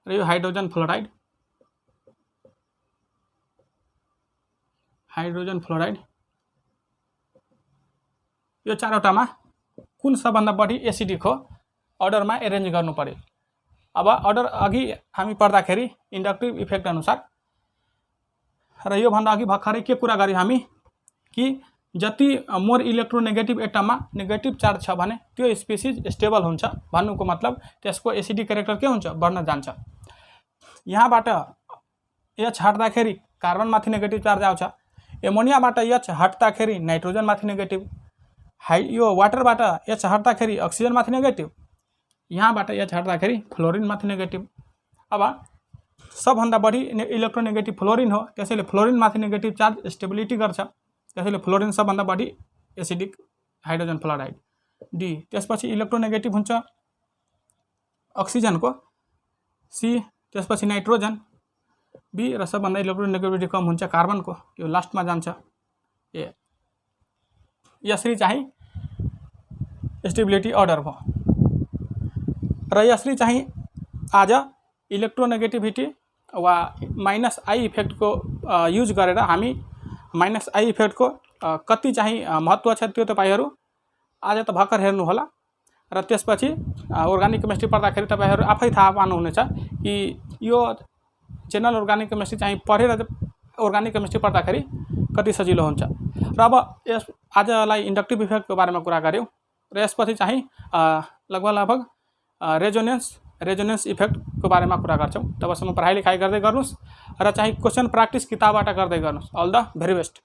A: र यो हाइड्रोजन फ्लोराइड यो चारवटामा कुन सबभन्दा बढी एसिडिक हो अर्डरमा एरेन्ज गर्नु पर्यो। अब अर्डर अघि हामी पढ्दाखेरि इन्डक्टिभ इफेक्ट अनुसार र यो भन्दा अघि भर्खरै के कुरा गर्यौं हामी कि जति मोर इलेक्ट्रोनेगेटिभ एटममा नेगेटिभ चार्ज छ भने त्यो स्पेसिस स्टेबल हुन्छ भन्नुको मतलब त्यसको एसिडिक क्यारेक्टर के हुन्छ बढ्न जान्छ। यहाँबाट एच हट्दाखेरि कार्बनमाथि नेगेटिभ चार्ज आउँछ एमोनियाबाट एच हट्दाखेरि नाइट्रोजनमाथि नेगेटिभ यो वाटरबाट एच हट्दाखेरि अक्सिजनमाथि नेगेटिभ यहाँबाट एच हट्दाखेरि फ्लोरिनमाथि नेगेटिभ। अब सबभन्दा बढी इलेक्ट्रोनेगेटिभ फ्लोरिन हो त्यसैले फ्लोरिनमाथि नेगेटिभ चार्ज स्टेबिलिटी गर्छ त्यसैले फ्लोरिन सबभन्दा बढी एसिडिक हाइड्रोजन फ्लोराइड डी। त्यसपछि इलेक्ट्रोनेगेटिभ हुन्छ अक्सिजनको सी त्यसपछि नाइट्रोजन बी र सबभन्दा इलेक्ट्रोनेगेटिभिटी कम हुन्छ कार्बनको यो लास्टमा जान्छ ए। यसरी चाहिँ स्टेबिलिटी अर्डर भयो र यसरी चाहिँ आज इलेक्ट्रोनेगेटिभिटी वा माइनस आई इफेक्टको युज गरेर हामी माइनस आई इफेक्टको कति चाहिँ महत्त्व छ त्यो तपाईहरु आज त भर्खर हेर्नु होला र त्यसपछि अर्गानिक केमिस्ट्री पढ्दाखेरि तपाईहरु आफै थाहा पाउनुहुनेछ कि यो जेनरल अर्गानिक केमिस्ट्री चाहिँ पढेर अर्गानिक केमिस्ट्री पढ्दाखेरि कति सजिलो हुन्छ। र अब यस आजलाई इन्डक्टिभ इफेक्टको बारेमा कुरा गर्यौं र यसपछि चाहिँ लगभग रेजोनेन्स इफेक्टको बारेमा कुरा गर्छौं। तबसम्म पढाइ लेखाइ गर्दै गर्नुस् र चाहिँ क्वेशन प्र्याक्टिस किताबबाट गर्दै गर्नुस्। All the very best.